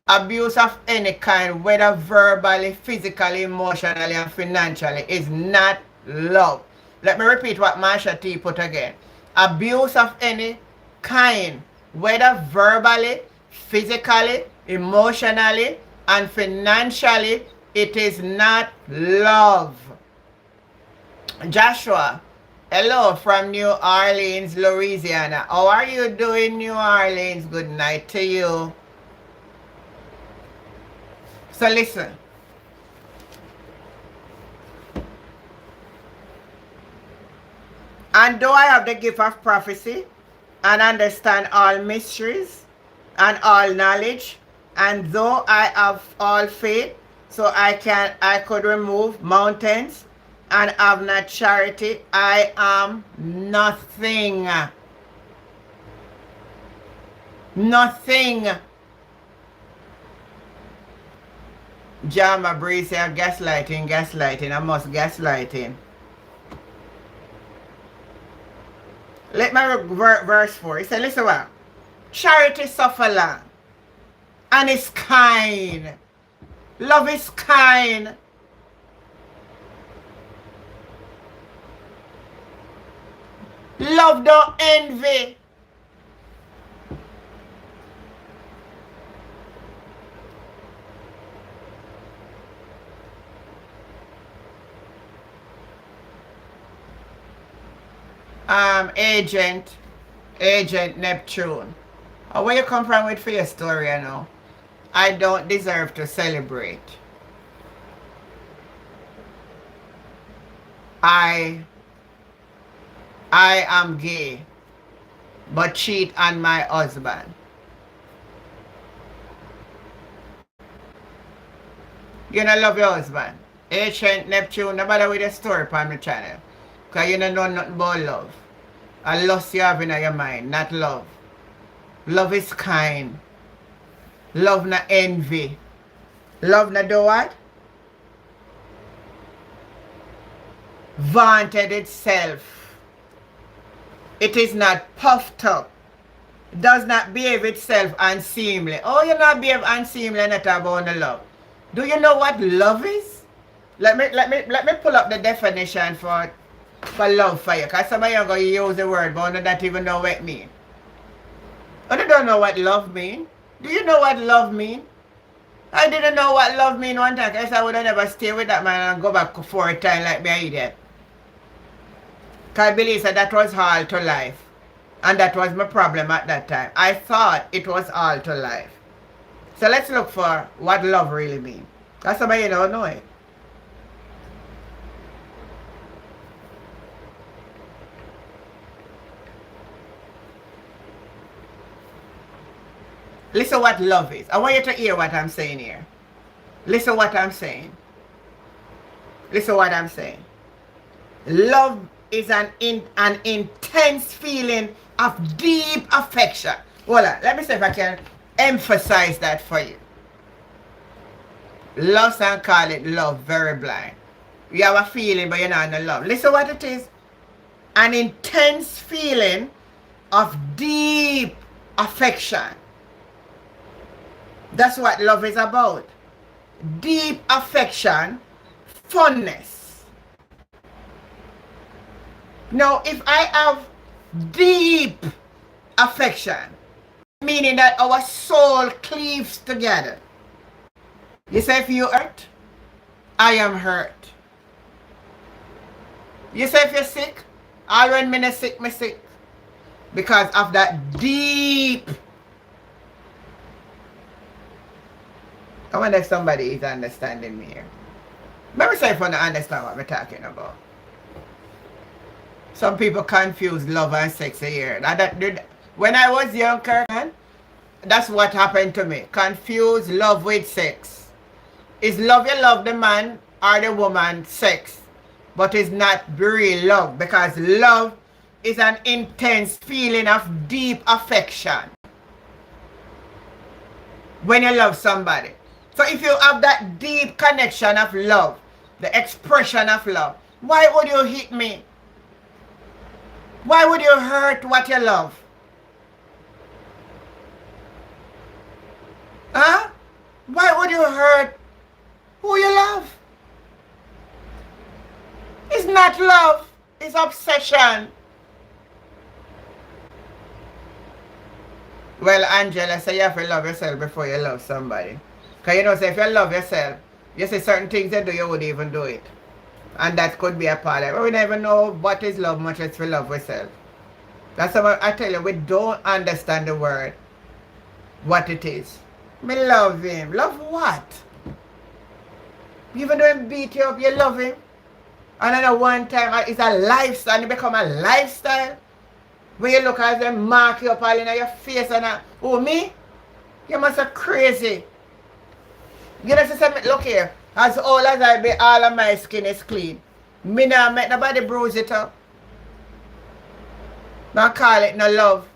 Abuse of any kind, whether verbally, physically, emotionally, and financially, is not love. Let me repeat what Marsha T put again. Abuse of any kind, whether verbally, physically, emotionally, and financially, it is not love. Joshua Hello from New Orleans, Louisiana. How are you doing, New Orleans? Good night to you. So listen. And though I have the gift of prophecy and understand all mysteries and all knowledge, and though I have all faith, so I could remove mountains and have not charity, I am nothing. Nothing. Jama Breeze say gaslighting, gaslighting. I must gaslighting. Let my verse 4. He said, listen what? Charity suffer long and is kind. Love is kind. Love don't envy. Agent Neptune. Where you come from with for your story, I know. I don't deserve to celebrate. I am gay, but cheat on my husband. You don't love your husband. Agent Neptune, no matter with the story on the channel. Because you don't know nothing about love. A lust you have in your mind, not love. Love is kind. Love not envy. Love not do what? Vaunted itself. It is not puffed up. It does not behave itself unseemly. Oh, you not behave unseemly not about the love. Do you know what love is? Let me pull up the definition for love for you. Because some of you are going to use the word, but you don't even know what it means. You don't know what love means. Do you know what love means? I didn't know what love means one time. Because I would have never stay with that man and go back 4 times like me, idiot. Because I believe that was all to life. And that was my problem at that time. I thought it was all to life. So let's look for what love really means. Because some of you don't know it. Listen what love is. I want you to hear what I'm saying here. Listen what I'm saying. Listen what I'm saying. Love is an intense feeling of deep affection. Hold on. Let me see if I can emphasize that for you. Love and call it love, very blind. You have a feeling, but you're not in love. Listen what it is. An intense feeling of deep affection. That's what love is about. Deep affection, fondness. Now, if I have deep affection, meaning that our soul cleaves together. You say if you hurt, I am hurt. You say if you're sick, I when me sick, me sick. Because of that deep. I wonder if somebody is understanding me here. Let me say if you don't understand what we're talking about. Some people confuse love and sex here. When I was younger, that's what happened to me. Confuse love with sex. Is love you love the man or the woman sex? But it's not real love, because love is an intense feeling of deep affection. When you love somebody. So if you have that deep connection of love, the expression of love, why would you hit me? Why would you hurt what you love? Huh? Why would you hurt who you love? It's not love, it's obsession. Well, Angela, say you have to love yourself before you love somebody. Because you know, say if you love yourself, you say certain things you do, you would even do it. And that could be a part of it. We never know what is love much as we love ourselves. That's why I tell you, we don't understand the word, what it is. Me love him. Love what? Even though he beat you up, you love him. And then at one time, it's a lifestyle. It become a lifestyle. When you look at them mark you up all in your face and oh, me? You must be crazy. You know, say, look here. As old as I be, all of my skin is clean. Me not make nobody bruise it up. Not call it no love.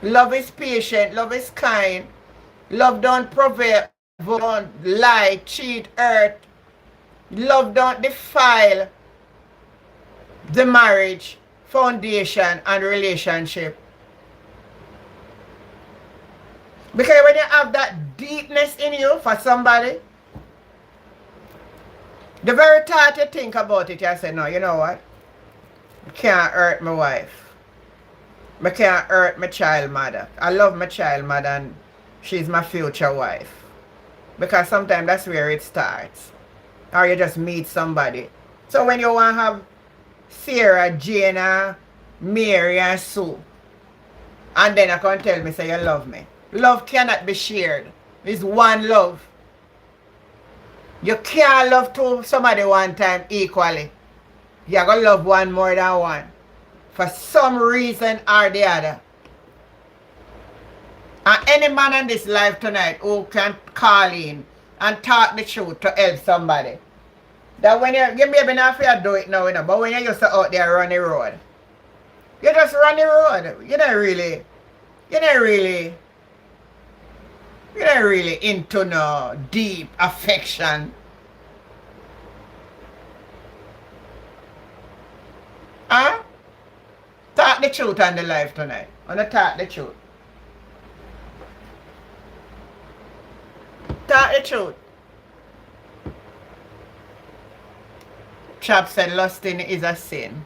Love is patient. Love is kind. Love don't provoke, don't lie, cheat, hurt. Love don't defile the marriage, foundation, and relationship. Because when you have that deepness in you for somebody, the very thought you think about it, you say, no, you know what? I can't hurt my wife. I can't hurt my child mother. I love my child mother and she's my future wife. Because sometimes that's where it starts. Or you just meet somebody. So when you want to have Sarah, Jana, Mary, and Sue, and then you can tell me, say you love me. Love cannot be shared. It's one love. You can't love somebody one time equally. You're going to love one more than one. For some reason or the other. And any man in this life tonight who can call in and talk the truth to help somebody. That when you maybe not feel do it now, you know, but when you used to out there run the road, you just run the road. You're not really into no deep affection. Huh? Talk the truth on the life tonight. I'm gonna talk the truth. Talk the truth. Chap said lusting is a sin.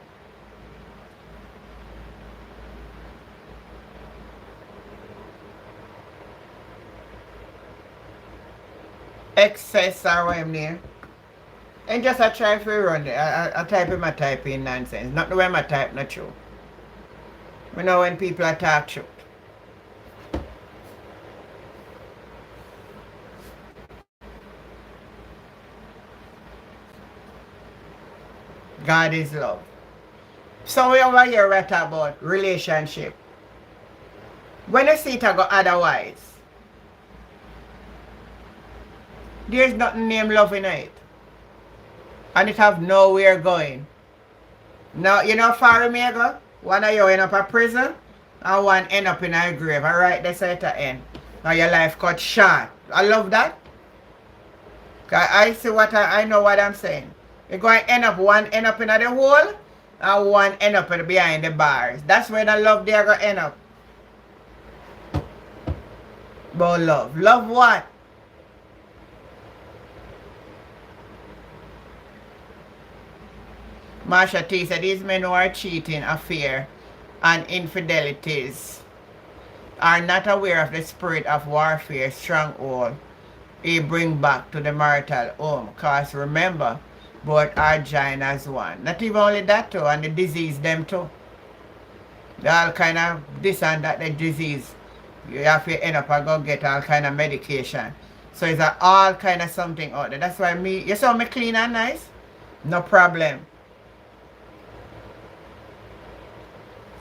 Excess or what I'm near. And just I try to run it. I type in my typing nonsense. Not the way I type not true. We know when people are talk truth. God is love. So we over here right about relationship. When you see it I go otherwise, there's nothing named love in it. And it have nowhere going. Now, you know far me go? One of you end up a prison and one end up in a grave. Alright, that's at the end. Now your life cut short. I love that. Cause I see what I know what I'm saying. You're going to end up one end up in the hole and one end up behind the bars. That's where the love they're going to end up. But love. Love what? Marsha T said these men who are cheating, affair, and infidelities are not aware of the spirit of warfare, stronghold he bring back to the marital home. Cause remember, both are joined as one. Not even only that too, and the disease them too. They all kind of this and that, the disease. You have to end up and go get all kind of medication. So it's all kind of something out there. That's why you saw me clean and nice? No problem.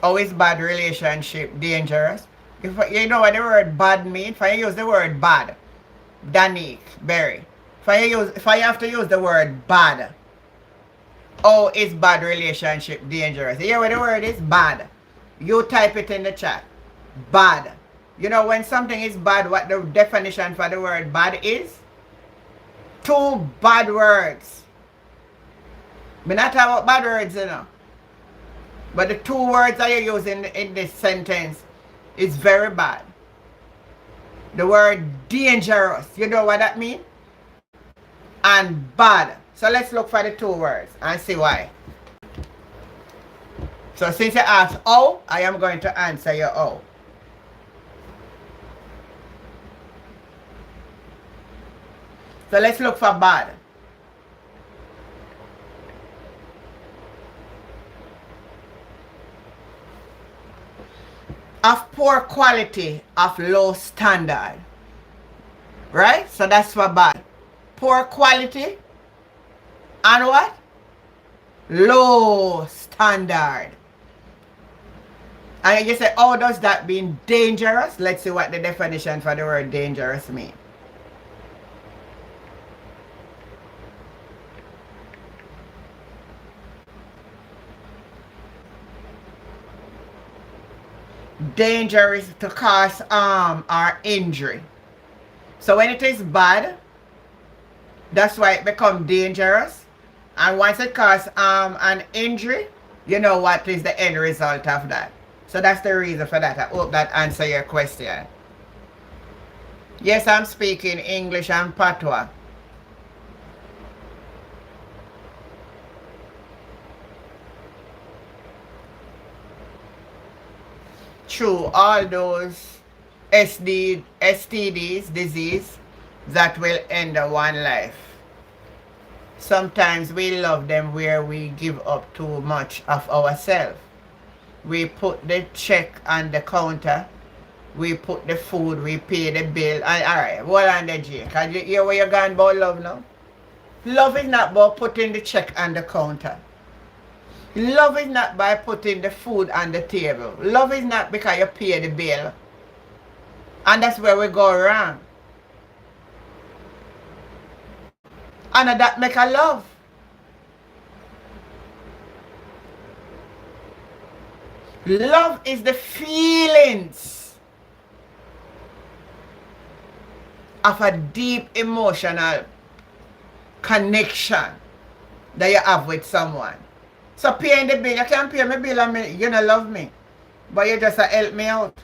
Always bad relationship, dangerous. If you know what the word bad means, if I use the word bad, Danique, Berry. If I have to use the word bad, oh, is bad relationship dangerous? You hear what the word is? Bad. You type it in the chat. Bad. You know when something is bad, what the definition for the word bad is? Two bad words. Me not talk about bad words, you know. But the two words that you use in this sentence is very bad. The word dangerous, you know what that means? And bad. So let's look for the two words and see why. So since you asked oh, I am going to answer your oh. So let's look for bad. of poor quality, of low standard. Right? So that's for bad. Poor quality and what? Low standard. And you say, how does that mean dangerous? Let's see what the definition for the word dangerous means. Danger is to cause harm or injury. So when it is bad, that's why it becomes dangerous. And once it causes harm and injury, you know what is the end result of that. So that's the reason for that. I hope that answers your question. Yes, I'm speaking English and Patois. True, all those STDs, disease, that will end one life. Sometimes we love them where we give up too much of ourselves. We put the check on the counter, we put the food, we pay the bill, and alright, hold on there, Jake. Can you hear where you're going about love now? Love is not about putting the check on the counter. Love is not by putting the food on the table. Love is not because you pay the bill. And that's where we go wrong. And that make a love. Love is the feelings of a deep emotional connection that you have with someone. So paying the bill, you can't pay my bill and you don't love me. But you just help me out.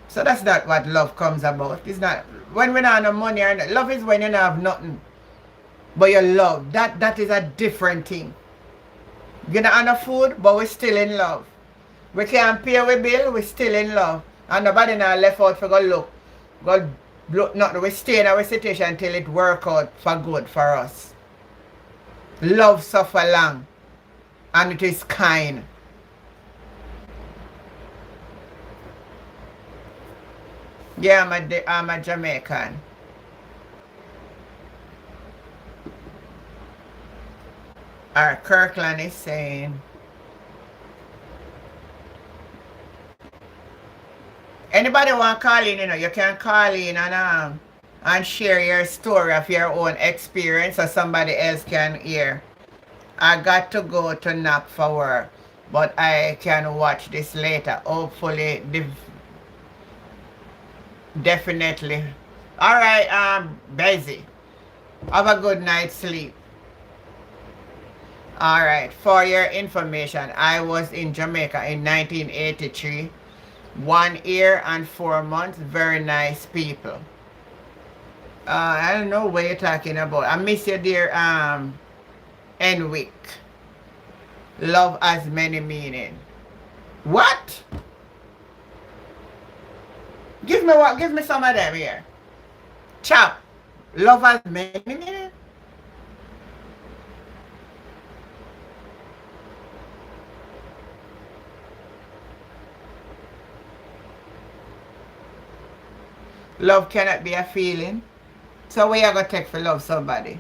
So that's not what love comes about. It's not when we don't have no money, or love is when you don't have nothing. But you love. That is a different thing. You don't have no food, but we're still in love. We can't pay our bill, we're still in love. And nobody now left out for go look. Go look nothing. We stay in our situation until it work out for good for us. Love suffer long. And it is kind. Yeah, I'm a Jamaican. Alright, Kirkland is saying, anybody want to call in, you can call in and share your story of your own experience so somebody else can hear. I got to go to nap for work, but I can watch this later. Hopefully, definitely. Alright, busy. Have a good night's sleep. Alright, for your information, I was in Jamaica in 1983. 1 year and 4 months. Very nice people. I don't know what you're talking about. I miss you, dear Enwick. Love has many meaning. What? Give me what? Give me some of them here. Chop. Love has many meaning? Love cannot be a feeling. So where you gonna take for love somebody?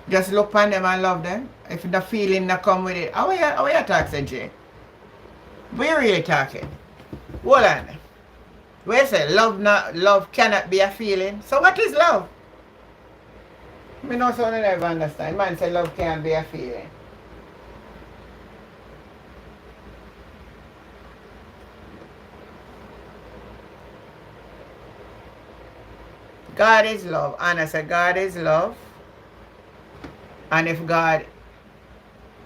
Just look on them and love them. If the feeling not come with it. How are you talking, Jay? What you really talking? Hold on. Where you say love cannot be a feeling? So what is love? Me know someone never understand. Man say love can't be a feeling. God is love. Anna said God is love. And if God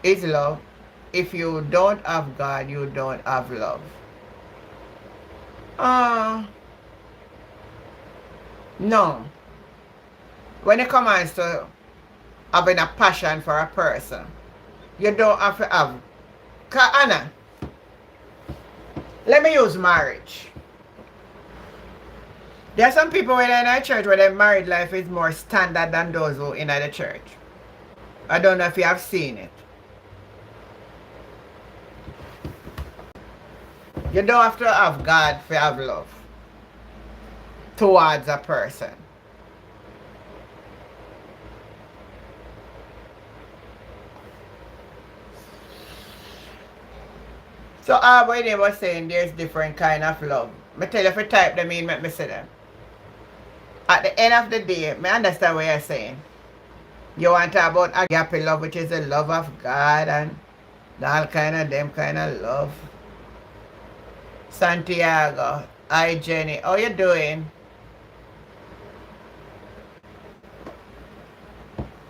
is love, if you don't have God, you don't have love. No. When it comes to having a passion for a person, you don't have to have. Anna, let me use marriage. There are some people in our church where their married life is more standard than those who in the church. I don't know if you have seen it. You don't have to have God to have love towards a person. So when they was saying there's different kind of love. Me tell you if you type them in, make me see them. At the end of the day, me understand what you're saying. You want to talk about agape love, which is the love of God and all kind of them kind of love. Santiago, hi Jenny, how you doing?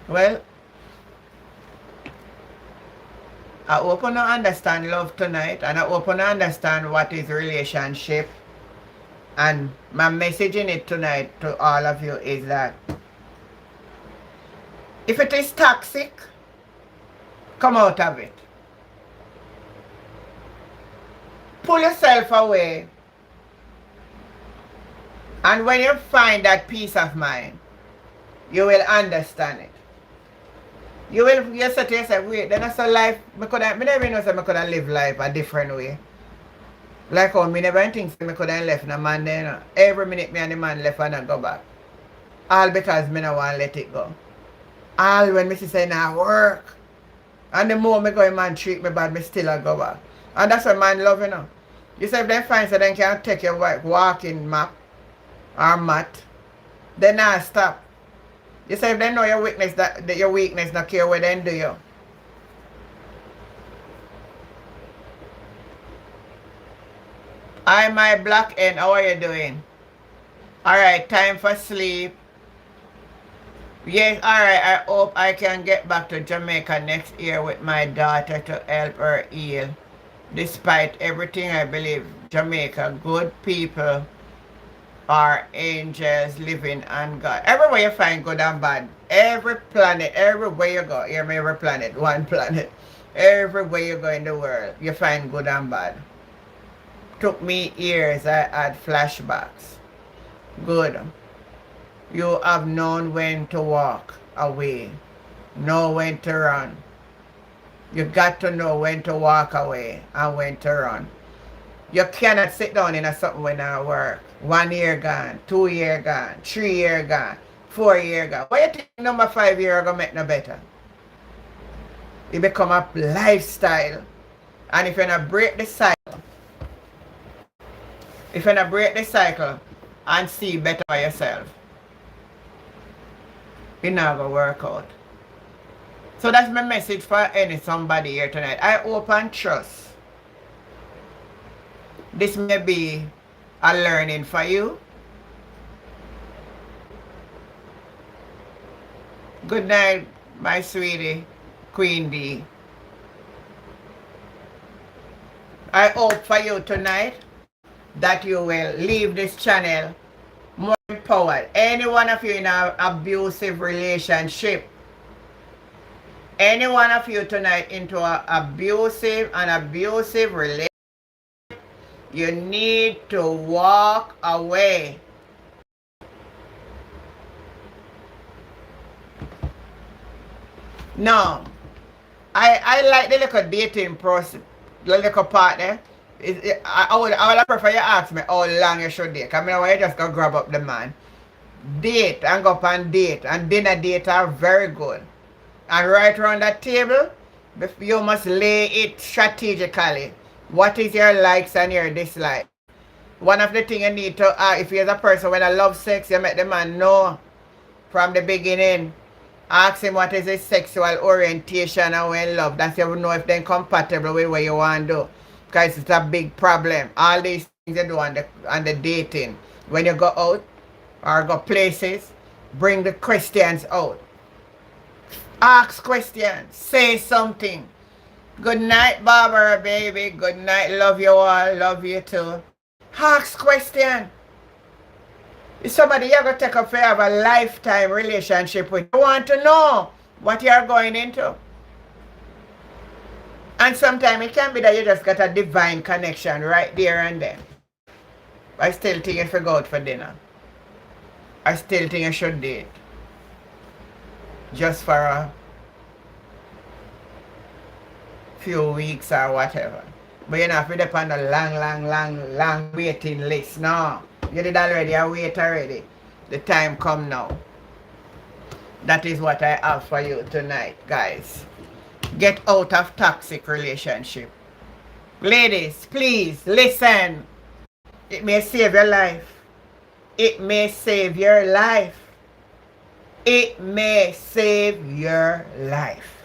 Well, I hope you understand love tonight, and I hope you understand what is relationship. And my message in it tonight to all of you is that if it is toxic, come out of it. Pull yourself away. And when you find that peace of mind, you will understand it. You say to yourself, wait, then that's a life, I never know I could have lived life a different way. Like how me never think I could have left a man there. Every minute me and the man left and I go back. All because me no want to let it go. All when me say nah work. And the more me go, man treat me bad, me still a go back. And that's what man love, you know. You say if they find so they can take your walking map or mat, then not stop. You say if they know your weakness, that your weakness, not care what they do you. Hi my black end, how are you doing? Alright, time for sleep. Yes, alright, I hope I can get back to Jamaica next year with my daughter to help her heal. Despite everything, I believe Jamaica, good people are angels living on God. Everywhere you find good and bad. Every planet, everywhere you go, hear me, every planet, one planet. Everywhere you go in the world, you find good and bad. Took me years, I had flashbacks. Good. You have known when to walk away, know when to run. You got to know when to walk away and when to run. You cannot sit down in a something when I work. 1 year gone, 2 year gone, 3 year gone, 4 year gone. What you think number 5 year gonna make no better? It become a lifestyle. And if you're not break the cycle, and see better for yourself, it not gonna work out. So that's my message for somebody here tonight. I hope and trust this may be a learning for you. Good night, my sweetie, Queen D. I hope for you tonight that you will leave this channel more empowered. Any one of you in an abusive relationship, any one of you tonight into an abusive relationship, you need to walk away. No. I like the little dating process, the little part there. I would prefer you ask me how long you should date. Because I mean, why you just go grab up the man. Date and go up and date. And dinner date are very good. And right around that table, you must lay it strategically. What is your likes and your dislikes? One of the things you need to, if you're a person when I love sex, you make the man know from the beginning. Ask him what is his sexual orientation and when love. That's how you know if they're compatible with what you want to do. Because it's a big problem. All these things you do on the dating. When you go out or go places, bring the questions out. Ask questions. Say something. Good night, Barbara, baby. Good night. Love you all. Love you too. Ask question. If somebody you're going to take up for have a lifetime relationship with, you want to know what you're going into. And sometimes it can be that you just got a divine connection right there and then. I still think you should go out for dinner. I still think you should date. Just for a few weeks or whatever. But you're not fit on the long waiting list. No. You did already, I wait already. The time come now. That is what I have for you tonight, guys. Get out of toxic relationship. Ladies, please listen. It may save your life. It may save your life. It may save your life.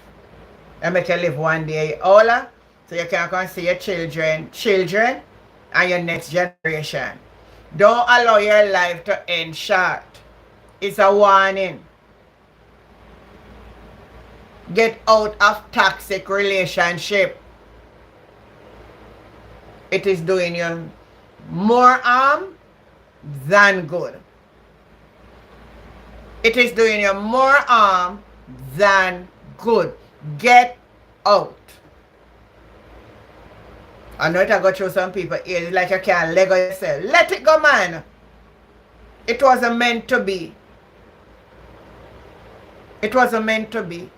I make you live one day older so you can come see your children, and your next generation. Don't allow your life to end short. It's a warning. Get out of toxic relationship. It is doing you more harm than good. It is doing you more harm than good. Get out. I know it I go through some people here. It's like you can't let go yourself. Let it go, man. It wasn't meant to be. It wasn't meant to be.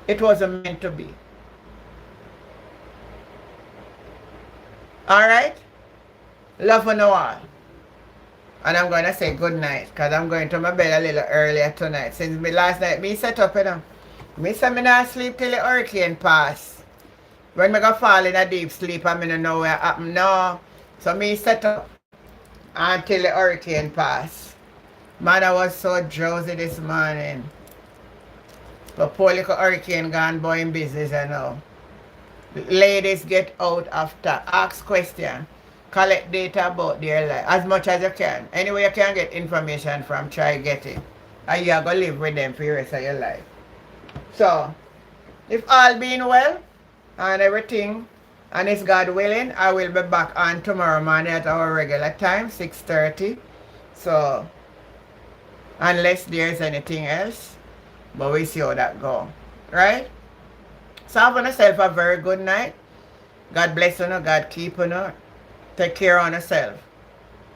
It wasn't meant to be. Alright? Love on all. And I'm going to say good night. Because I'm going to my bed a little earlier tonight. Since me last night, me set up, you know. Me say me not sleep till the hurricane pass. When me go fall in a deep sleep, I don't know where happen. No. So me set up until the hurricane pass. Man, I was so drowsy this morning. But poor little hurricane gone boy in business, you know. Ladies, get out after. Ask question. Collect data about their life as much as you can. Anyway you can get information from, try get it. And you're going to live with them for the rest of your life. So, if all being well and everything, and it's God willing, I will be back on tomorrow morning at our regular time, 6:30. So, unless there's anything else, but we see how that go. Right? So have yourself a very good night. God bless you, God keep you. Take care of yourself.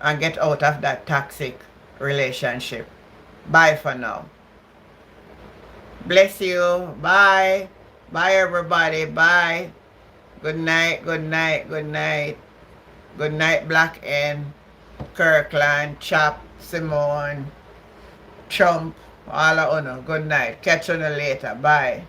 And get out of that toxic relationship. Bye for now. Bless you. Bye. Bye everybody. Bye. Good night. Good night. Good night. Good night Black N, Kirkland, Chop, Simone, Trump, all of you. Good night. Catch you later. Bye.